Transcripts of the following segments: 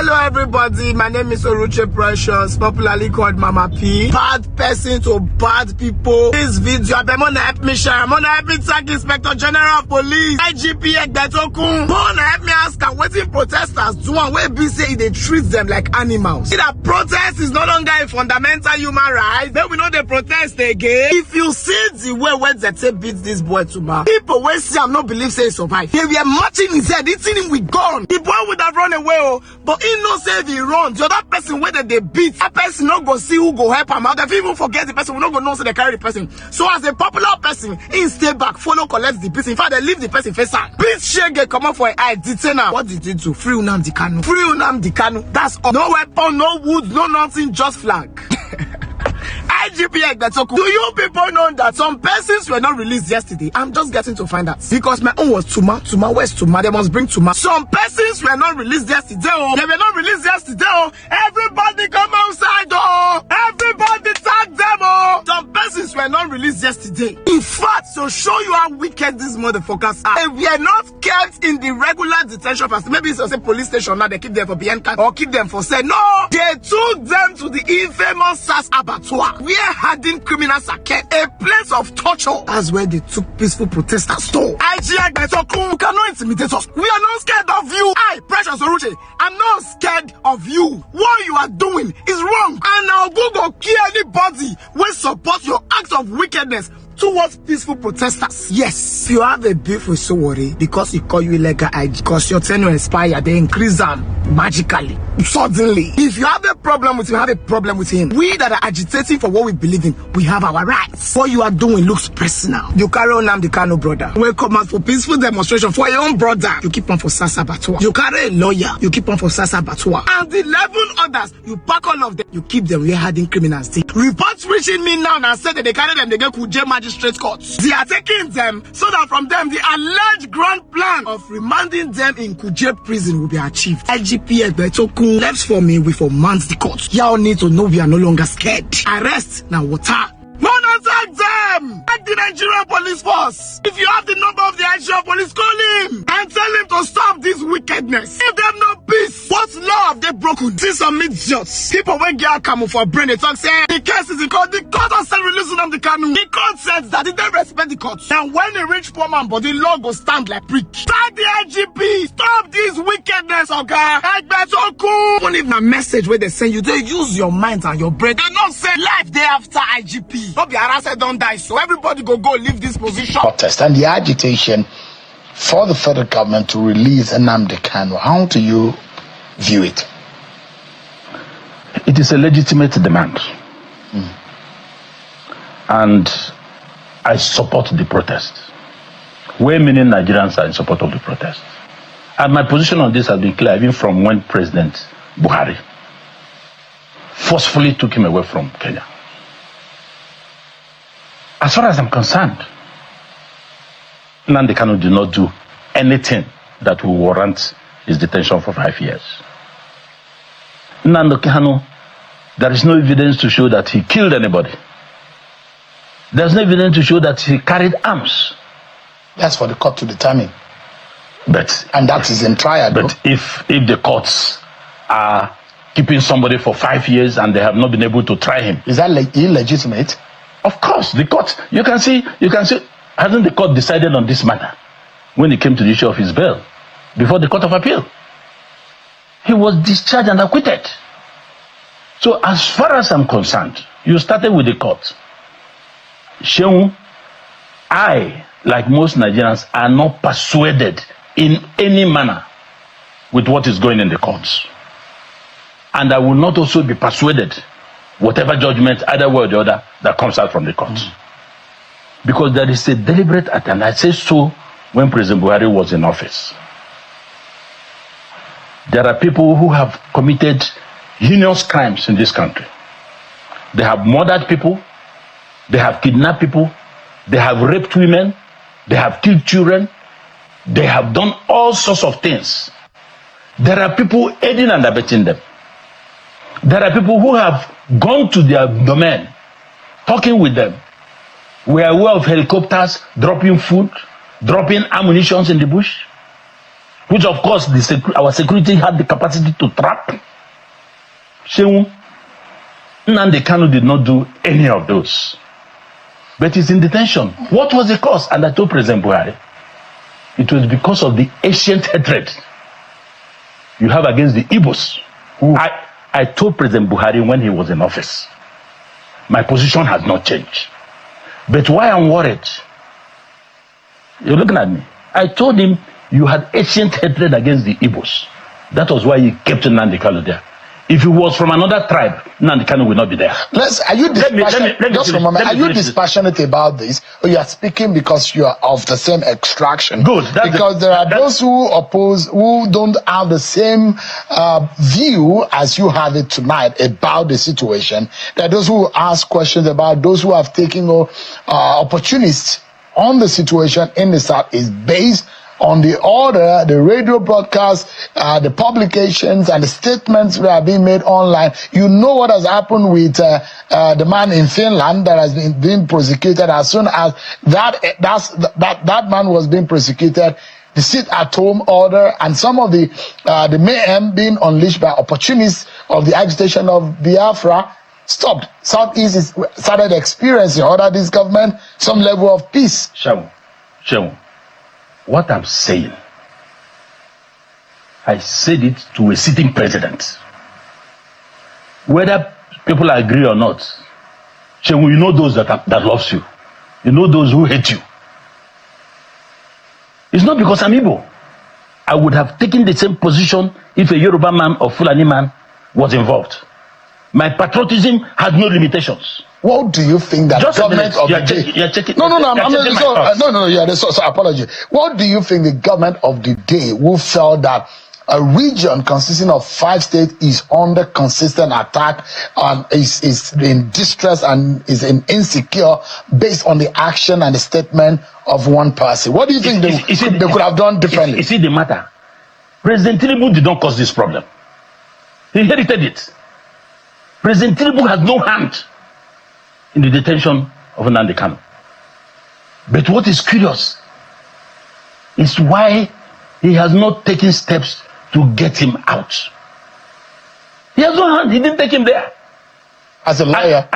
Hello everybody, my name is Oruche Precious, popularly called Mama P. Bad person to bad people. This video, I'm gonna help me share. I'm gonna help me tag Inspector General of Police, IGP Egbetokun. I'm gonna help me ask her what protesters do and where be say they treat them like animals. See that protest is no longer a fundamental human right. Then we know they protest again. If you see the way when they beat this boy to man, people will see I'm not believe say he survived. They were matching his head, eating him with gun. The boy would have run away, oh, but he no say if he run. The other person where they beat, that person not go see who go help him out. If even forget the person, we not go know say they carry the person. So as a popular person, he stay back, follow, collect the person. In fact, they leave the person face out. Beat shege come up for an eye, detain her. What did he do? Free Nnamdi Kanu. Free Nnamdi Kanu. That's all. No weapon, no wood, no nothing, just flag. IGP Egbetokun. Do you people know that some persons were not released yesterday? I'm just getting to find out. Because my own was Tuma. Tuma, where's Tuma? They must bring Tuma. Some persons were not released yesterday. Oh. They were not released yesterday. Oh. Everybody come outside. Oh. Everybody tag them. Oh. Some persons were not released yesterday. In fact, to show you how wicked these motherfuckers are, they were not kept in the regular detention facility. Maybe it's a police station now. They keep them for Bianca or keep them for say. No. They took them to the infamous SAS abattoir, where hardened criminals are kept, a place of torture. That's where they took peaceful protesters to. IGP Egbetokun, you cannot intimidate us. We are not scared of you. I, Precious Oruche, I'm not scared of you. What you are doing is wrong. And I'll go kill anybody who support your acts of wickedness towards peaceful protesters. Yes, you have a beef with Sowore because he call you illegal IG, because your tenure expired, they increase them magically, suddenly. If you have a problem with him, have a problem with him. We that are agitating for what we believe in, we have our rights. What you are doing looks personal. You carry on Nnamdi Kanu, brother. Welcome out for peaceful demonstration for your own brother. You keep on for SAS abattoir. You carry a lawyer. You keep on for SAS abattoir. And the 11 others, you pack all of them. You keep them where hardened criminals take. Reports reaching me now and said that they carry them, they get Kuje magistrate courts. They are taking them so that from them the alleged grand plan of remanding them in Kuje prison will be achieved. IGP Egbetokun left for me with mans the court. Y'all need to know we are no longer scared. Arrest now water. Don't attack them! Attack the Nigerian police force! If you have the number of the Nigerian police, call him! And tell him to stop this wickedness! Give them no peace! What law have they broken? See some idiots! People when get Kamu for brain, they talk say, the case is in court, the court has said releasing them the Kanu. The court says that they don't respect the court. And when they reach poor man, but the law go stand like prick. Tag the IGP! Stop this wickedness, okay? Egbetokun! Even if a message where they send you, they use your mind and your brain. They not say life day after IGP. Not be harassed, don't die. So everybody go leave this position. Protest and the agitation for the federal government to release Nnamdi Kanu. How do you view it? It is a legitimate demand. And I support the protest. Way many Nigerians are in support of the protest. And my position on this has been clear, even from when President Buhari forcefully took him away from Kenya. As far as I'm concerned, Nnamdi Kanu did not do anything that will warrant his detention for 5 years. Nnamdi Kanu, there is no evidence to show that he killed anybody. There's no evidence to show that he carried arms. That's for the court to determine. And that is in trial. But if the courts are keeping somebody for 5 years and they have not been able to try him, is that illegitimate? Of course, the court, you can see, hasn't the court decided on this matter when it came to the issue of his bail before the Court of Appeal? He was discharged and acquitted. So as far as I'm concerned, you started with the court. Shehu, I, like most Nigerians, are not persuaded in any manner with what is going in the courts. And I will not also be persuaded whatever judgment, either way or the other, that comes out from the courts. Because there is a deliberate attempt. I say so when President Buhari was in office. There are people who have committed heinous crimes in this country. They have murdered people, they have kidnapped people, they have raped women, they have killed children, they have done all sorts of things. There are people aiding and abetting them. There are people who have gone to their domain, talking with them. We are aware of helicopters dropping food, dropping ammunition in the bush. which of course our security had the capacity to trap. Shehu, Nnamdi Kanu did not do any of those. But he's in detention. What was the cause? And I told President Buhari, it was because of the ancient hatred you have against the Igbos. I told President Buhari when he was in office, my position has not changed. But why I'm worried, you're looking at me. I told him you had ancient hatred against the Igbos. That was why he kept Nnamdi Kanu there. If he was from another tribe, Nnamdi Kanu will not be there. Are you dispassionate about this, or you are speaking because you are of the same extraction? Good. Because there are those who oppose, who don't have the same view as you have it tonight about the situation. There are those who ask questions about those who have taken opportunists on the situation in the South is based on the order, the radio broadcasts, the publications, and the statements that are being made online. You know what has happened with the man in Finland that has been prosecuted. As soon as that man was being prosecuted, the sit-at-home order and some of the mayhem being unleashed by opportunists of the agitation of Biafra stopped. Southeast started experiencing under this government some level of peace. Shehu. What I'm saying, I said it to a sitting president. Whether people agree or not, Shehu, you know those that loves you. You know those who hate you. It's not because I'm Igbo. I would have taken the same position if a Yoruba man or Fulani man was involved. My patriotism had no limitations. What do you think that Just government of the day? You're checking. Apology. What do you think the government of the day who felt that a region consisting of 5 states is under consistent attack and is in distress and is insecure based on the action and the statement of one person? What do you think they could have done differently? You see the matter? President Tinubu did not cause this problem. He inherited it. President Tinubu has no hand in the detention of Nnamdi Kanu. But what is curious is why he has not taken steps to get him out. He has no hand. He didn't take him there. As a lawyer,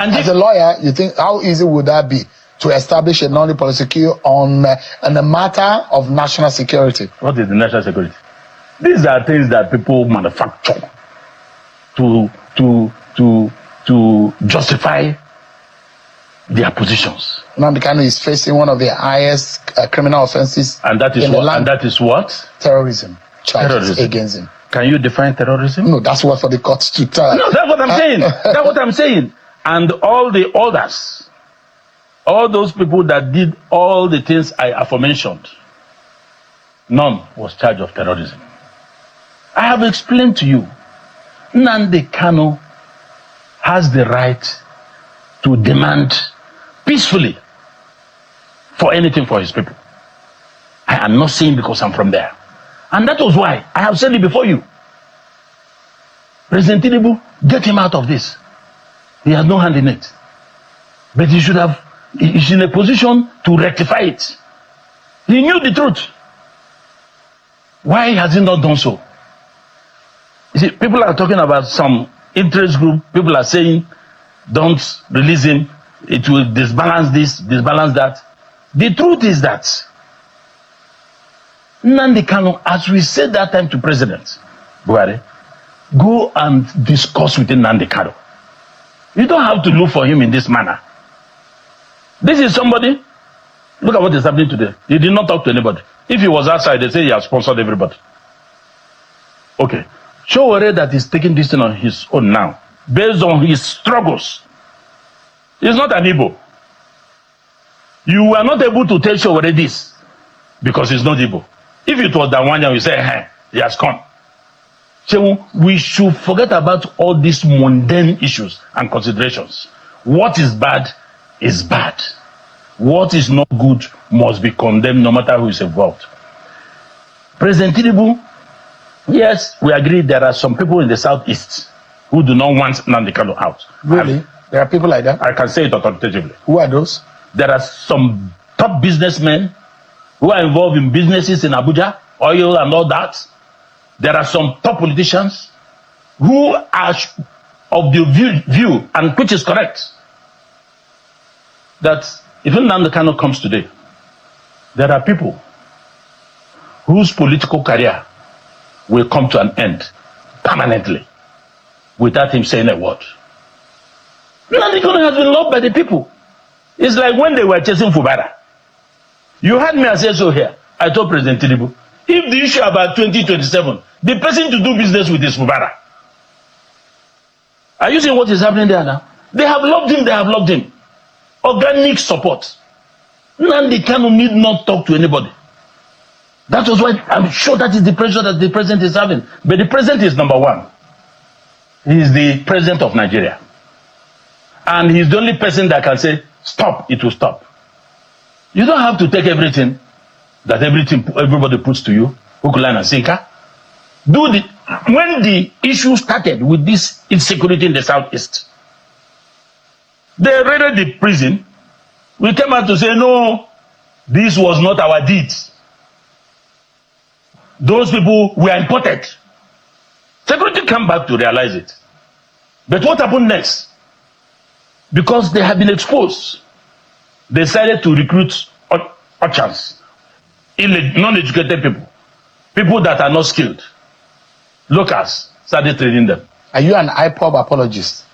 you think how easy would that be to establish a non-prosecution on a matter of national security? What is the national security? These are things that people manufacture to justify their positions. Nnamdi Kanu is facing one of the highest criminal offenses, and that is what? Terrorism charges against him. Can you define terrorism? No, that's what for the courts to tell. No, that's what I'm saying. That's what I'm saying. And all the others, all those people that did all the things I aforementioned, none was charged of terrorism. I have explained to you, Nnamdi Kanu has the right to demand peacefully for anything for his people. I am not saying because I'm from there. And that was why I have said it before you. President Tinubu, get him out of this. He has no hand in it. But he's in a position to rectify it. He knew the truth. Why has he not done so? You see, people are talking about some interest group. People are saying, don't release him. It will disbalance this, disbalance that. The truth is that Nnamdi Kanu, as we said that time to President Buhari, go and discuss with Nnamdi Kanu. You don't have to look for him in this manner. This is somebody, look at what is happening today. He did not talk to anybody. If he was outside, they say he has sponsored everybody. Okay. Showore that is taking this thing on his own now, based on his struggles. He's not an Igbo. You were not able to tell Showore this because he's not Igbo. If it was Iwuanyanwu, you say, hey, he has come. So we should forget about all these mundane issues and considerations. What is bad is bad. What is not good must be condemned no matter who is involved. President Tinubu, yes, we agree there are some people in the southeast who do not want Nnamdi Kanu out. Really? There are people like that? I can say it authoritatively. Who are those? There are some top businessmen who are involved in businesses in Abuja oil and all that. There are some top politicians who are of the view, and which is correct, that if Nnamdi Kanu comes today, there are people whose political career will come to an end permanently without him saying a word. Nnamdi Kanu has been loved by the people. It's like when they were chasing Fubara. You had me say so here. I told President Tinubu, if the issue about 2027, the person to do business with is Fubara. Are you seeing what is happening there now? They have loved him, they have loved him. Organic support. Nnamdi Kanu need not talk to anybody. That was why I'm sure that is the pressure that the president is having. But the president is number one. He is the president of Nigeria. And he's the only person that can say, stop, it will stop. You don't have to take everything that everybody puts to you, hook, line, and sinker. When the issue started with this insecurity in the southeast, they raided the prison. We came out to say, no, this was not our deed. Those people were imported. Security came back to realize it. But what happened next? Because they have been exposed, they decided to recruit urchins, non-educated people, people that are not skilled. Locals started training them. Are you an IPOB apologist?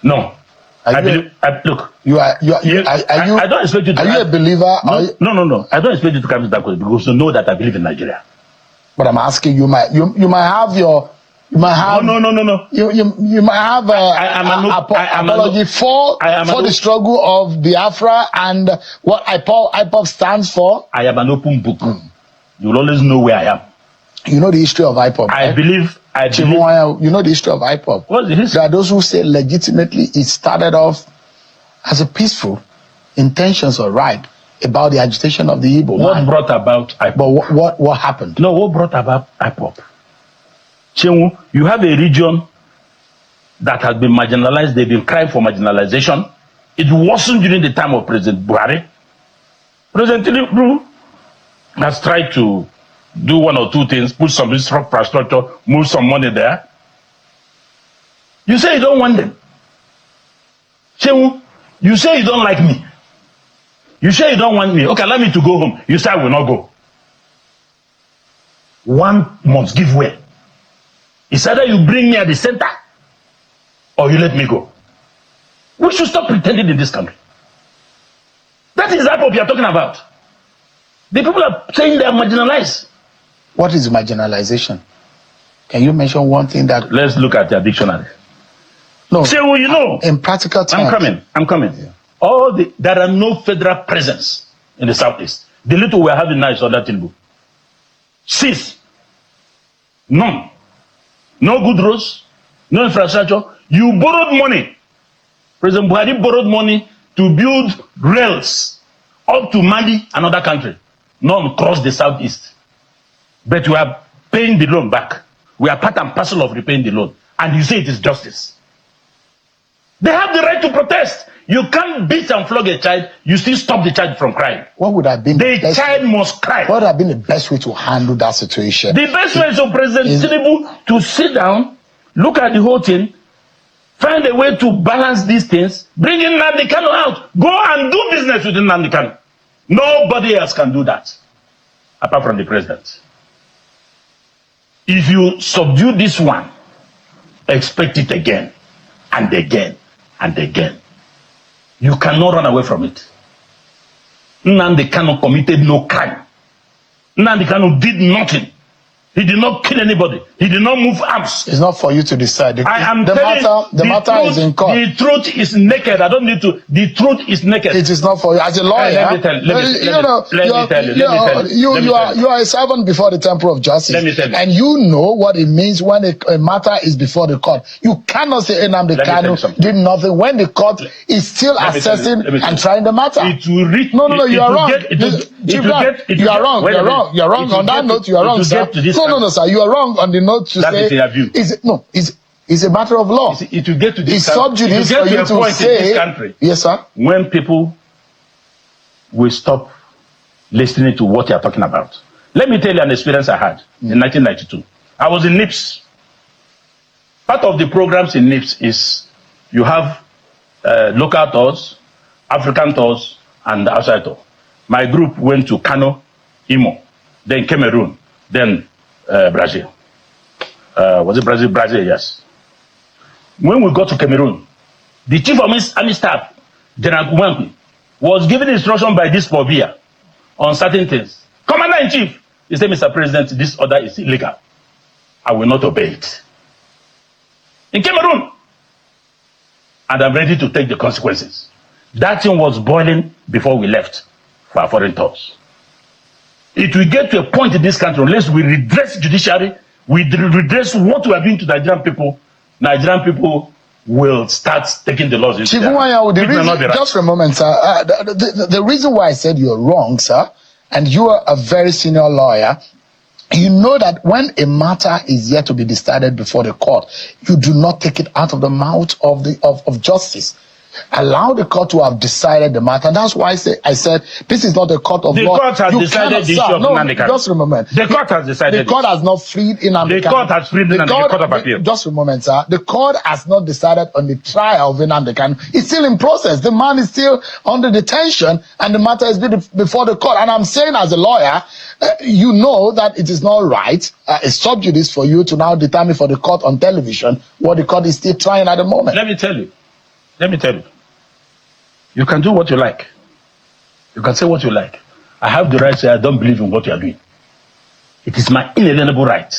No. Look. I don't expect you to. Are you a believer? No. I don't expect you to come to that question because you know that I believe in Nigeria. But I'm asking you, you might have your. You might have no. You might have an apology for the struggle of Biafra and what IPOB stands for. I am an open book. You'll always know where I am. You know the history of IPOB. I believe. You know the history of IPOB. What's the history? There are those who say legitimately it started off as a peaceful intentions or right about the agitation of the Igbo. What brought about IPOB? But what happened? No, what brought about IPOB? Chenwu, you have a region that has been marginalized. They've been crying for marginalization. It wasn't during the time of President Buhari. President Tinubu has tried to do one or two things, put some infrastructure, move some money there. You say you don't want them. Chenwu, you say you don't like me. You say you don't want me. Okay, allow me to go home. You say I will not go. One must give way. It's either you bring me at the center or you let me go. We should stop pretending in this country. That is what we are talking about. The people are saying they are marginalized. What is marginalization? Can you mention one thing that... Let's look at your dictionary. No. Say what you know. In practical terms. I'm coming. Yeah. There are no federal presence in the southeast. The little we are having now is under Tinubu. Cease. None. No good roads, no infrastructure. You borrowed money. President Buhari borrowed money to build rails up to Mali, another country. None cross the southeast. But we are paying the loan back. We are part and parcel of repaying the loan. And you say it is justice. They have the right to protest. You can't beat and flog a child. You still stop the child from crying. What would have been the child must cry. What would have been the best way to handle that situation? The best way is for President Tinubu to sit down, look at the whole thing, find a way to balance these things, bring in Nnamdi Kanu out, go and do business with Nnamdi Kanu. Nobody else can do that, apart from the president. If you subdue this one, expect it again, and again, and again. You cannot run away from it. Nnamdi Kanu committed no crime. Nnamdi Kanu did nothing. He did not kill anybody. He did not move arms. It's not for you to decide. The matter is in court. The truth is naked. I don't need to. The truth is naked. It is not for you. As a lawyer, you are a servant before the temple of justice. Let me tell you. And you know what it means when a matter is before the court. You cannot say Nnamdi Kanu did nothing when the court is still assessing and trying the matter. It will reach. No, you are wrong. You are wrong. You are wrong. On that note, you are wrong, sir. No, sir. You are wrong on the note to say. It's a matter of law. It will get to this. It's sub judice for you to say. In this country, yes, sir. When people will stop listening to what you are talking about, Let me tell you an experience I had in 1992. I was in NIPS. Part of the programs in NIPS is you have local tours, African tours, and outside tour. My group went to Kano, Imo, then Cameroon, then Brazil. Was it Brazil? Brazil, yes. When we got to Cameroon, the chief of army staff, General Iwuanyanwu, was given instruction by this Pobia on certain things. Commander-in-Chief, he said, Mr. President, this order is illegal. I will not obey it. In Cameroon. And I'm ready to take the consequences. That thing was boiling before we left for our foreign tours. It will get to a point in this country, unless we redress judiciary, we redress what we are doing to Nigerian people will start taking the laws into their hands. Just for a moment, sir. The reason why I said you're wrong, sir, and you are a very senior lawyer, you know that when a matter is yet to be decided before the court, you do not take it out of the mouth of justice. Allow the court to have decided the matter. That's why I said this is not a court of law. The court has decided the issue of Nnamdi Kanu. Just a moment. The court has decided. The court has not freed Nnamdi Kanu. The court has freed Nnamdi Kanu. The court of appeal. Just a moment, sir. The court has not decided on the trial of Nnamdi Kanu. It's still in process. The man is still under detention, and the matter is before the court. And I'm saying, as a lawyer, you know that it is not right. It's sub judice for you to now determine for the court on television what the court is still trying at the moment. Let me tell you. You can do what you like. You can say what you like. I have the right to say I don't believe in what you are doing. It is my inalienable right.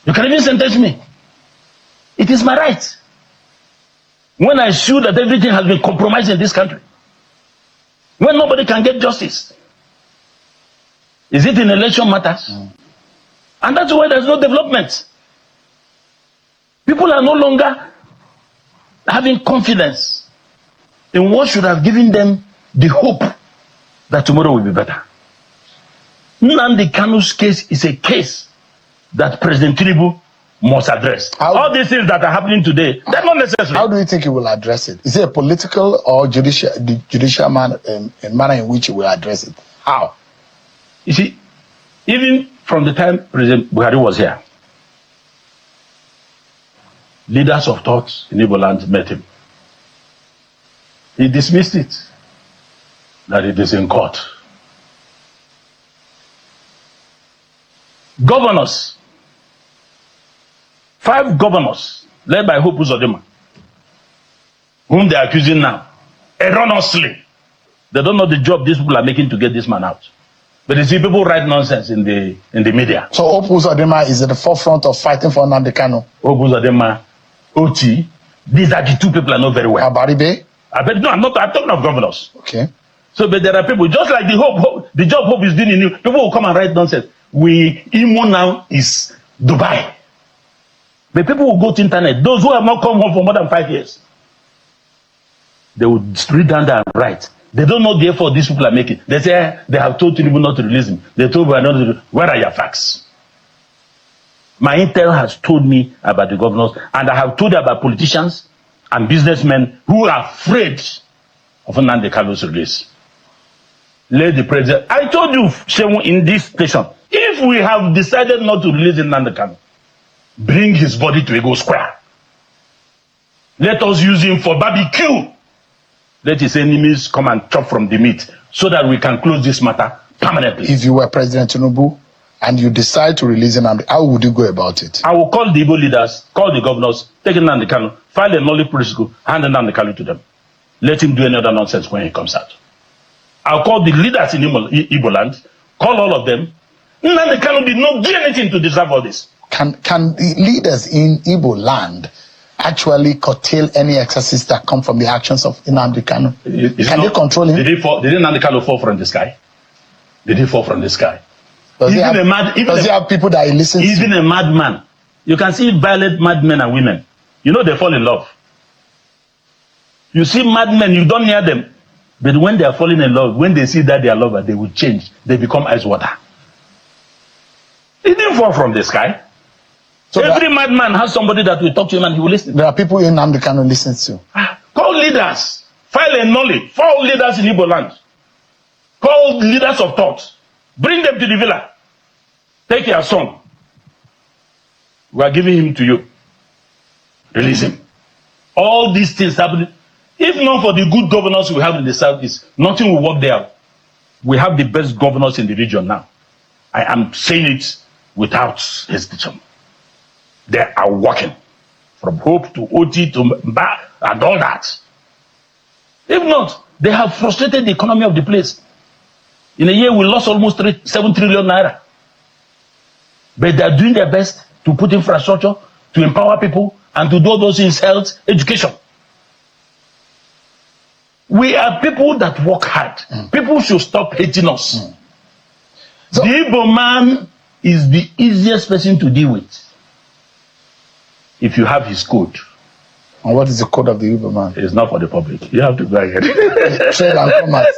You can even sentence me. It is my right. When I see that everything has been compromised in this country, when nobody can get justice, is it in election matters? And that's why there's no development. People are no longer having confidence in what should have given them the hope that tomorrow will be better. Nnamdi Kanu's case is a case that President Tinubu must address. All these things that are happening today, they're not necessary. How do you think he will address it? Is it a political or judicial manner in which he will address it? How? You see, even from the time President Buhari was here, leaders of thought in Igbo land met him. He dismissed it, that it is in court. Governors, 5 governors, led by Hope Uzodinma, whom they are accusing now, erroneously. They don't know the job these people are making to get this man out. But you see, people write nonsense in the media. So Hope Uzodinma is at the forefront of fighting for Nnamdi Kanu. Hope Uzodinma, OT, these are the 2 people I know very well. Abaribe? No, I'm talking of governors. Okay. So, but there are people, just like the job Hope is doing in you, people will come and write nonsense. Imo now is Dubai. But people will go to internet, those who have not come home for more than 5 years, they will read down there and write. They don't know the effort these people are making. They say they have told Tinubu not to release him. They told me not to. Where are your facts? My intel has told me about the governors, and I have told you about politicians and businessmen who are afraid of Nnamdi Kanu's release. Let the president. I told you, Shehu, in this station, if we have decided not to release Nnamdi Kanu, bring his body to Ego Square. Let us use him for barbecue. Let his enemies come and chop from the meat so that we can close this matter permanently. If you were President Tinubu and you decide to release Nnamdi, how would you go about it? I will call the Igbo leaders, call the governors, take Nnamdi Kanu, file a knowledge protocol, hand Nnamdi Kanu to them. Let him do any other nonsense when he comes out. I'll call the leaders in Igbo land, call all of them. Nnamdi Kanu did not do anything to deserve all this. Can the leaders in Igbo land actually curtail any excesses that come from the actions of Nnamdi Kanu? Can they control him? Did Nnamdi Kanu fall from the sky? Did he fall from the sky? Does he have people that he listens to? Even a madman. You can see violent madmen and women. You know they fall in love. You see madmen, you don't hear them. But when they are falling in love, when they see that they are lovers, they will change. They become ice water. He didn't fall from the sky. So every madman has somebody that will talk to him and he will listen. There are people in Nnamdi Kanu listens to. Call leaders. File a knowledge. Call leaders in Igbo land. Call leaders of thought. Bring them to the villa. Take your son. We are giving him to you. Release him. All these things happening. If not for the good governors we have in the southeast, nothing will work there. We have the best governors in the region now. I am saying it without hesitation. They are working. From Hope to OT to Mba and all that. If not, they have frustrated the economy of the place. In a year, we lost almost 7 trillion naira. But they are doing their best to put infrastructure, to empower people, and to do those things, health, education. We are people that work hard. People should stop hating us. So, the Igbo man is the easiest person to deal with. If you have his code. And what is the code of the Igbo man? It's not for the public. You have to go ahead. Trade and commerce.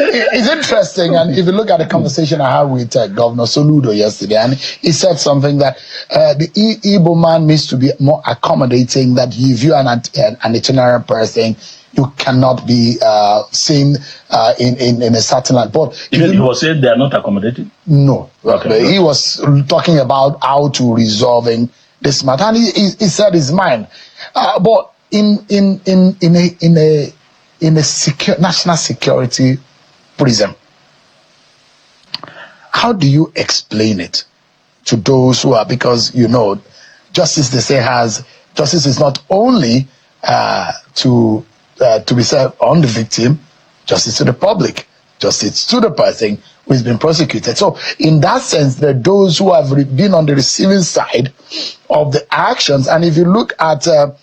It's interesting, and if you look at the conversation I had with Governor Soludo yesterday, and he said something that the Igbo man needs to be more accommodating, that if you are an itinerant person, you cannot be seen in a certain land. But he was saying they are not accommodating? No. Okay. He was talking about how to resolving this matter, and he said his mind. But in a national security prism, how do you explain it to those who are, because justice, they say, justice is not only to be served on the victim, justice to the public, justice to the person who has been prosecuted. So in that sense, there are those who have been on the receiving side of the actions. And if you look at Simon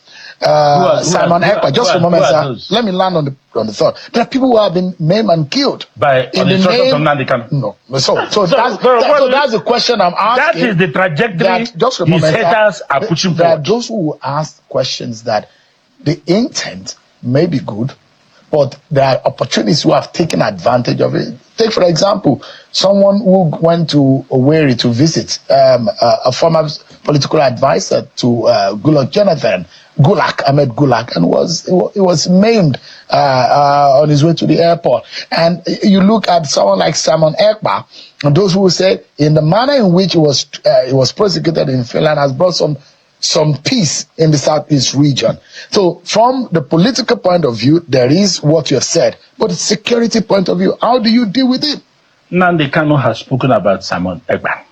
Ekpa, just for a moment, sir, let me land on the thought. There are people who have been maimed and killed by in the name. No. So that's the question I'm asking. That is the trajectory that, just for a moment, haters are pushing there forward. are those who ask questions that the intent may be good, but there are opportunities who have taken advantage of it. Take, for example, someone who went to Owerri to visit a former political advisor to Ahmed Gulak, and he was maimed on his way to the airport. And you look at someone like Simon Ekpa, and those who say in the manner in which he was prosecuted in Finland has brought some peace in the Southeast region. So from the political point of view, there is what you have said, but the security point of view, how do you deal with it? Nnamdi Kanu has spoken about Simon Ekpa.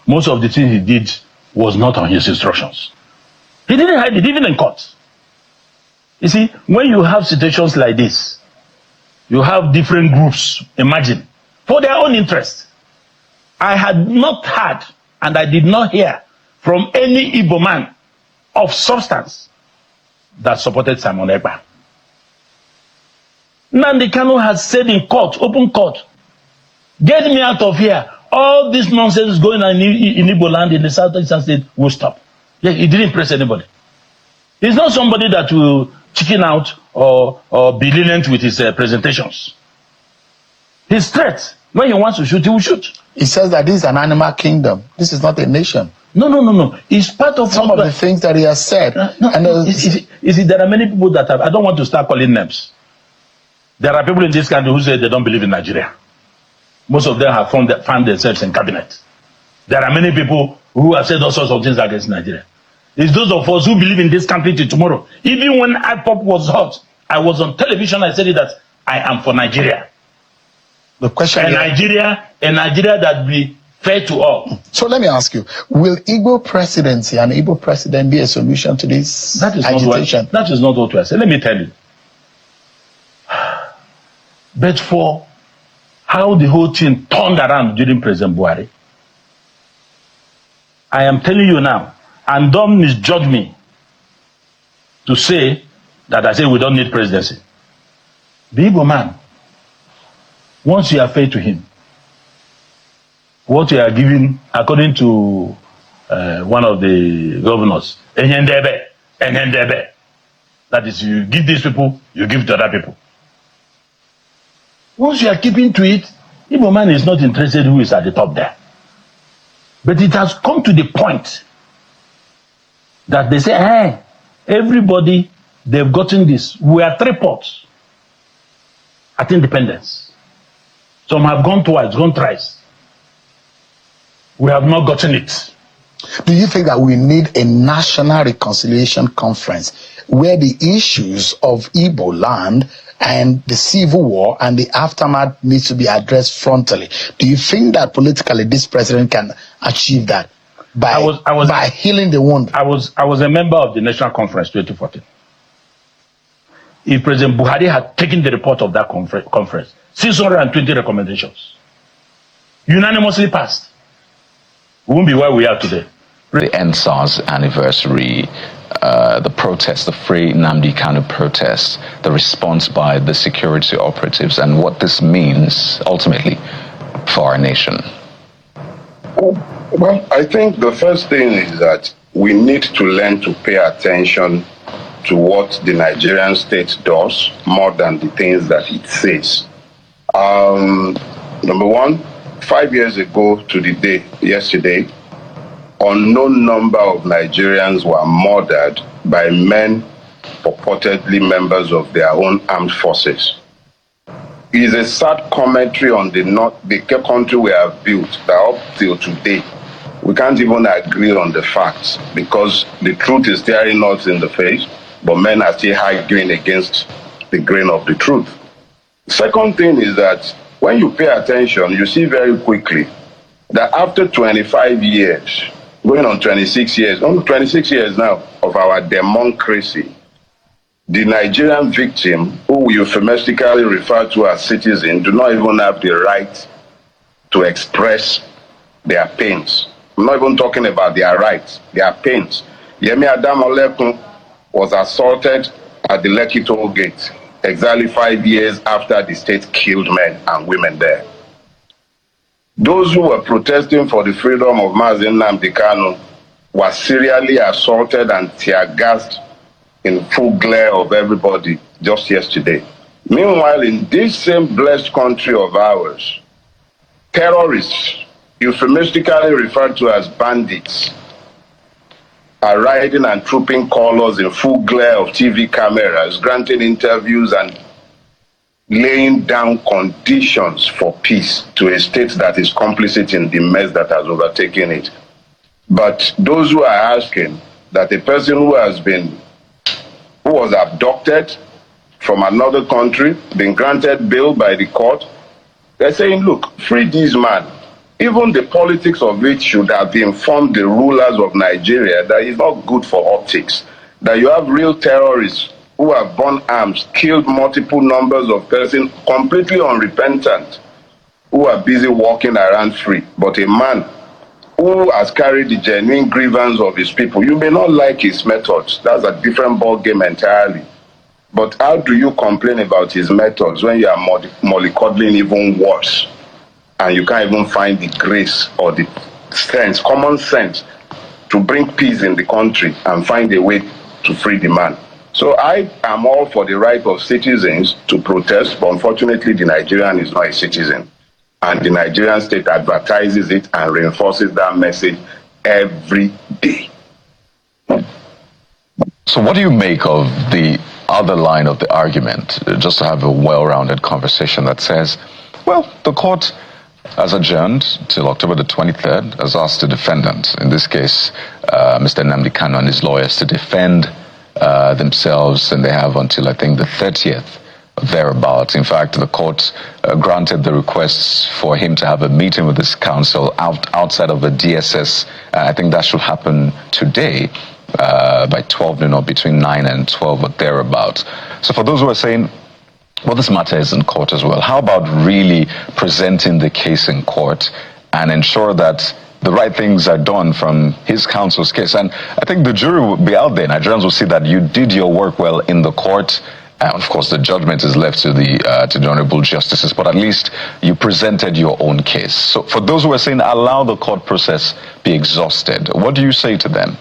Most of the things he did was not on his instructions. He didn't hide it, even in court. You see, when you have situations like this, you have different groups emerging for their own interest. I had not heard, and I did not hear from any Igbo man of substance that supported Simon Ekpa. Nnamdi Kanu has said in court, open court, get me out of here. All this nonsense going on in Igbo land in the southeastern state will stop. Yeah, he didn't press anybody. He's not somebody that will chicken out or be lenient with his presentations. He's straight. When he wants to shoot, he will shoot. He says that this is an animal kingdom. This is not a nation. No. It's part of some of the things that he has said. You see, there are many people that have, I don't want to start calling names. There are people in this country who say they don't believe in Nigeria. Most of them have found themselves in cabinet. There are many people who have said all sorts of things against Nigeria. It's those of us who believe in this country till tomorrow. Even when IPOP was hot, I was on television, I said it that I am for Nigeria. The question a Nigeria that be fair to all. So let me ask you, will Igbo presidency and Igbo president be a solution to this agitation? That is not what we are saying. Let me tell you. But for how the whole thing turned around during President Buhari, I am telling you now, and don't misjudge me to say that I say we don't need presidency. The Igbo man, once you are fair to him, what you are giving, according to one of the governors, Enyendebe. That is, you give these people, you give to other people. Once you are keeping to it, Igbo man is not interested who is at the top there. But it has come to the point that they say, hey, everybody, they've gotten this. We are 3 ports at independence. Some have gone twice, gone thrice. We have not gotten it. Do you think that we need a national reconciliation conference where the issues of Igbo land and the civil war and the aftermath needs to be addressed frontally? Do you think that politically this president can achieve that by healing the wound? I was a member of the National Conference 2014. If President Buhari had taken the report of that conference, 620 recommendations, unanimously passed, we won't be where we are today. The NSAS anniversary, the protest, the Free Nnamdi Kanu protest, the response by the security operatives, and what this means ultimately for our nation. Well, I think the first thing is that we need to learn to pay attention to what the Nigerian state does more than the things that it says. Number one, 5 years ago to the day, yesterday, unknown number of Nigerians were murdered by men purportedly members of their own armed forces. It is a sad commentary on the country we have built that up till today, we can't even agree on the facts because the truth is staring us in the face, but men are still arguing against the grain of the truth. Second thing is that when you pay attention, you see very quickly that after 25 years, going on 26 years, only 26 years now of our democracy, the Nigerian victim, who we euphemistically refer to as citizens, do not even have the right to express their pains. I'm not even talking about their rights, their pains. Yemi Adam Olekun was assaulted at the Lekki toll gate exactly 5 years after the state killed men and women there. Those who were protesting for the freedom of Mazi Nnamdi Kanu were serially assaulted and tear-gassed in full glare of everybody just yesterday. Meanwhile, in this same blessed country of ours, terrorists, euphemistically referred to as bandits, are riding and trooping colors in full glare of TV cameras, granting interviews and laying down conditions for peace to a state that is complicit in the mess that has overtaken it. But those who are asking that a person who was abducted from another country, been granted bail by the court, they're saying, look, free this man. Even the politics of it should have informed the rulers of Nigeria that it's not good for optics, that you have real terrorists who have borne arms, killed multiple numbers of persons, completely unrepentant, who are busy walking around free. But a man who has carried the genuine grievance of his people, you may not like his methods. That's a different ballgame entirely. But how do you complain about his methods when you are mollycoddling even worse? And you can't even find the grace or the sense, common sense, to bring peace in the country and find a way to free the man. So I am all for the right of citizens to protest, but unfortunately the Nigerian is not a citizen. And the Nigerian state advertises it and reinforces that message every day. So what do you make of the other line of the argument, just to have a well-rounded conversation that says, well, the court has adjourned till October the 23rd, has asked the defendant, in this case, Mr. Nnamdi Kanu and his lawyers, to defend themselves, and they have until, I think, the 30th, thereabouts. In fact, the court granted the requests for him to have a meeting with his counsel outside of the DSS. I think that should happen today by 12 noon, or between 9 and 12 or thereabouts. So for those who are saying, well, this matter is in court as well, how about really presenting the case in court and ensure that the right things are done from his counsel's case? And I think the jury will be out there. Nigerians will see that you did your work well in the court. And of course, the judgment is left to the honorable justices, but at least you presented your own case. So for those who are saying, allow the court process be exhausted, what do you say to them?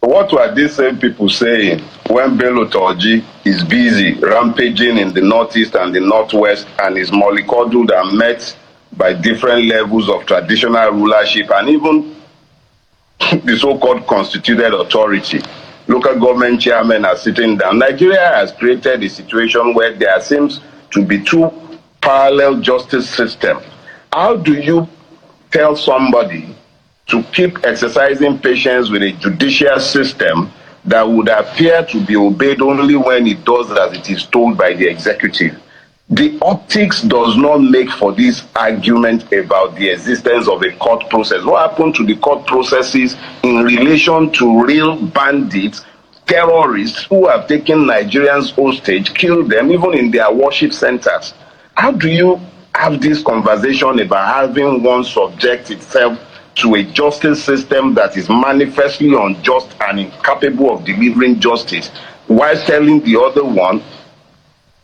What were these same people saying when Bello Turji is busy rampaging in the northeast and the northwest and is mollycoddled and met by different levels of traditional rulership and even the so-called constituted authority? Local government chairmen are sitting down. Nigeria has created a situation where there seems to be two parallel justice system, how do you tell somebody to keep exercising patience with a judicial system that would appear to be obeyed only when it does as it is told by the executive? The optics does not make for this argument about the existence of a court process. What happened to the court processes in relation to real bandits, terrorists who have taken Nigerians hostage, killed them even in their worship centers? How do you have this conversation about having one subject itself to a justice system that is manifestly unjust and incapable of delivering justice, while telling the other one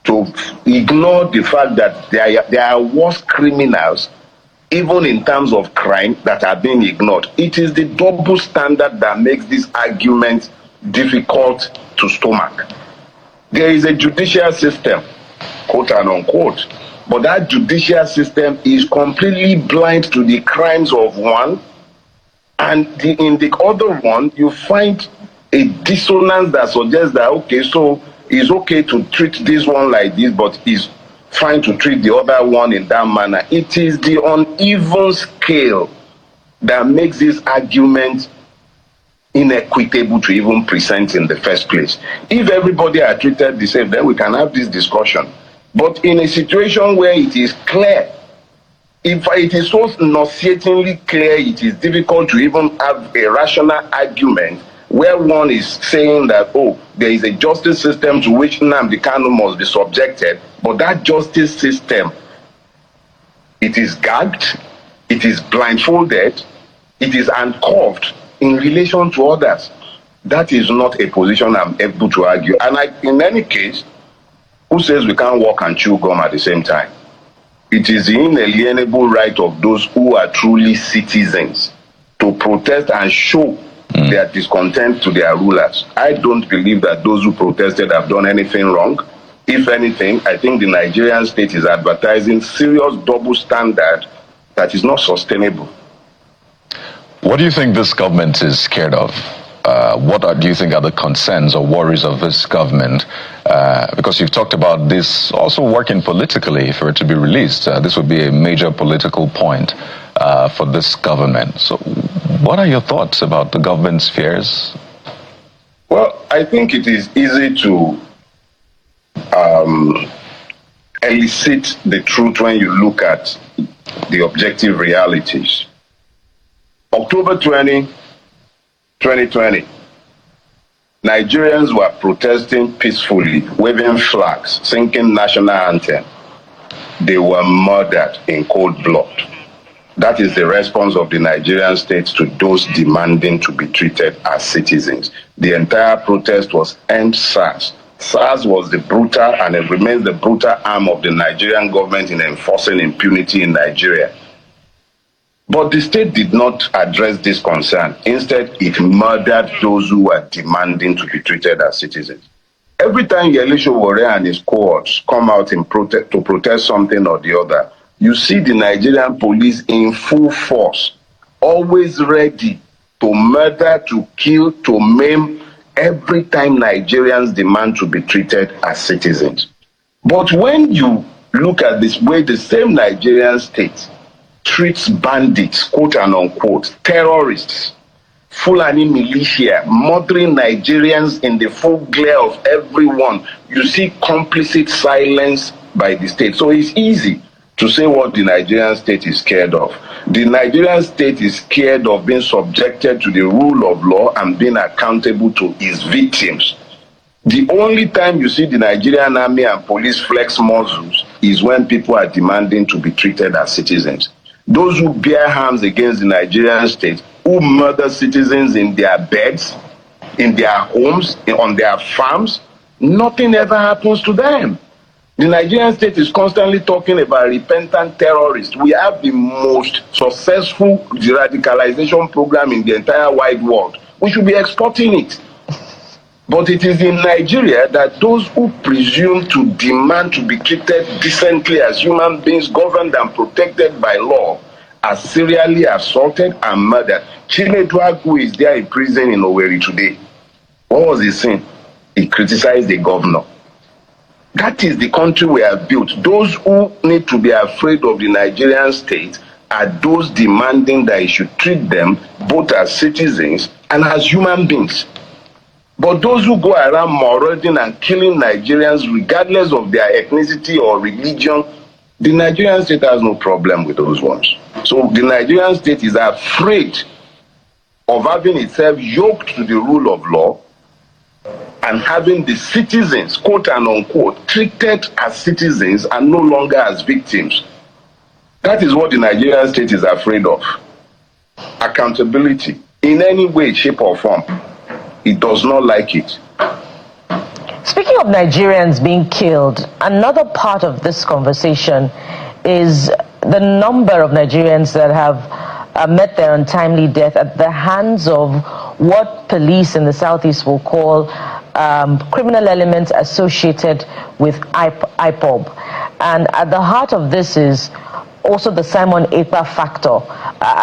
to ignore the fact that there are worse criminals, even in terms of crime, that are being ignored? It is the double standard that makes this argument difficult to stomach. There is a judicial system, quote and unquote, but that judicial system is completely blind to the crimes of one, and in the other one, you find a dissonance that suggests that, okay, so it's okay to treat this one like this, but it's fine to treat the other one in that manner. It is the uneven scale that makes this argument inequitable to even present in the first place. If everybody are treated the same, then we can have this discussion. But in a situation where it is clear, if it is so nauseatingly clear, it is difficult to even have a rational argument where one is saying that, oh, there is a justice system to which Nnamdi Kanu must be subjected, but that justice system, it is gagged, it is blindfolded, it is handcuffed in relation to others. That is not a position I'm able to argue. And in any case, who says we can't walk and chew gum at the same time? It is the inalienable right of those who are truly citizens to protest and show their discontent to their rulers. I don't believe that those who protested have done anything wrong. If anything, I think the Nigerian state is advertising serious double standard that is not sustainable. What do you think this government is scared of? Do you think are the concerns or worries of this government? Because you've talked about this also working politically for it to be released. This would be a major political point for this government. So what are your thoughts about the government's fears? Well, I think it is easy to elicit the truth when you look at the objective realities. October 20, 2020, Nigerians were protesting peacefully, waving flags, singing national anthem. They were murdered in cold blood. That is the response of the Nigerian state to those demanding to be treated as citizens. The entire protest was end SARS. SARS was the brutal, and it remains the brutal arm of the Nigerian government in enforcing impunity in Nigeria. But the state did not address this concern. Instead, it murdered those who were demanding to be treated as citizens. Every time Yele Sowore and his cohorts come out to protest something or the other, you see the Nigerian police in full force, always ready to murder, to kill, to maim, every time Nigerians demand to be treated as citizens. But when you look at this way, the same Nigerian state treats bandits, quote and unquote, terrorists, Fulani militia, murdering Nigerians in the full glare of everyone, you see complicit silence by the state. So it's easy to say what the Nigerian state is scared of. The Nigerian state is scared of being subjected to the rule of law and being accountable to its victims. The only time you see the Nigerian army and police flex muscles is when people are demanding to be treated as citizens. Those who bear arms against the Nigerian state, who murder citizens in their beds, in their homes, on their farms, nothing ever happens to them. The Nigerian state is constantly talking about repentant terrorists. We have the most successful de-radicalization program in the entire wide world. We should be exporting it. But it is in Nigeria that those who presume to demand to be treated decently as human beings, governed and protected by law, are serially assaulted and murdered. Chinedu Agwu is there in prison in Owerri today. What was he saying? He criticized the governor. That is the country we have built. Those who need to be afraid of the Nigerian state are those demanding that it should treat them both as citizens and as human beings. But those who go around marauding and killing Nigerians regardless of their ethnicity or religion, the Nigerian state has no problem with those ones. So the Nigerian state is afraid of having itself yoked to the rule of law and having the citizens, quote and unquote, treated as citizens and no longer as victims. That is what the Nigerian state is afraid of. Accountability in any way, shape or form. It does not like it. Speaking of Nigerians being killed, another part of this conversation is the number of Nigerians that have met their untimely death at the hands of what police in the southeast will call criminal elements associated with IPOB. And at the heart of this is also the Simon Ekpa factor,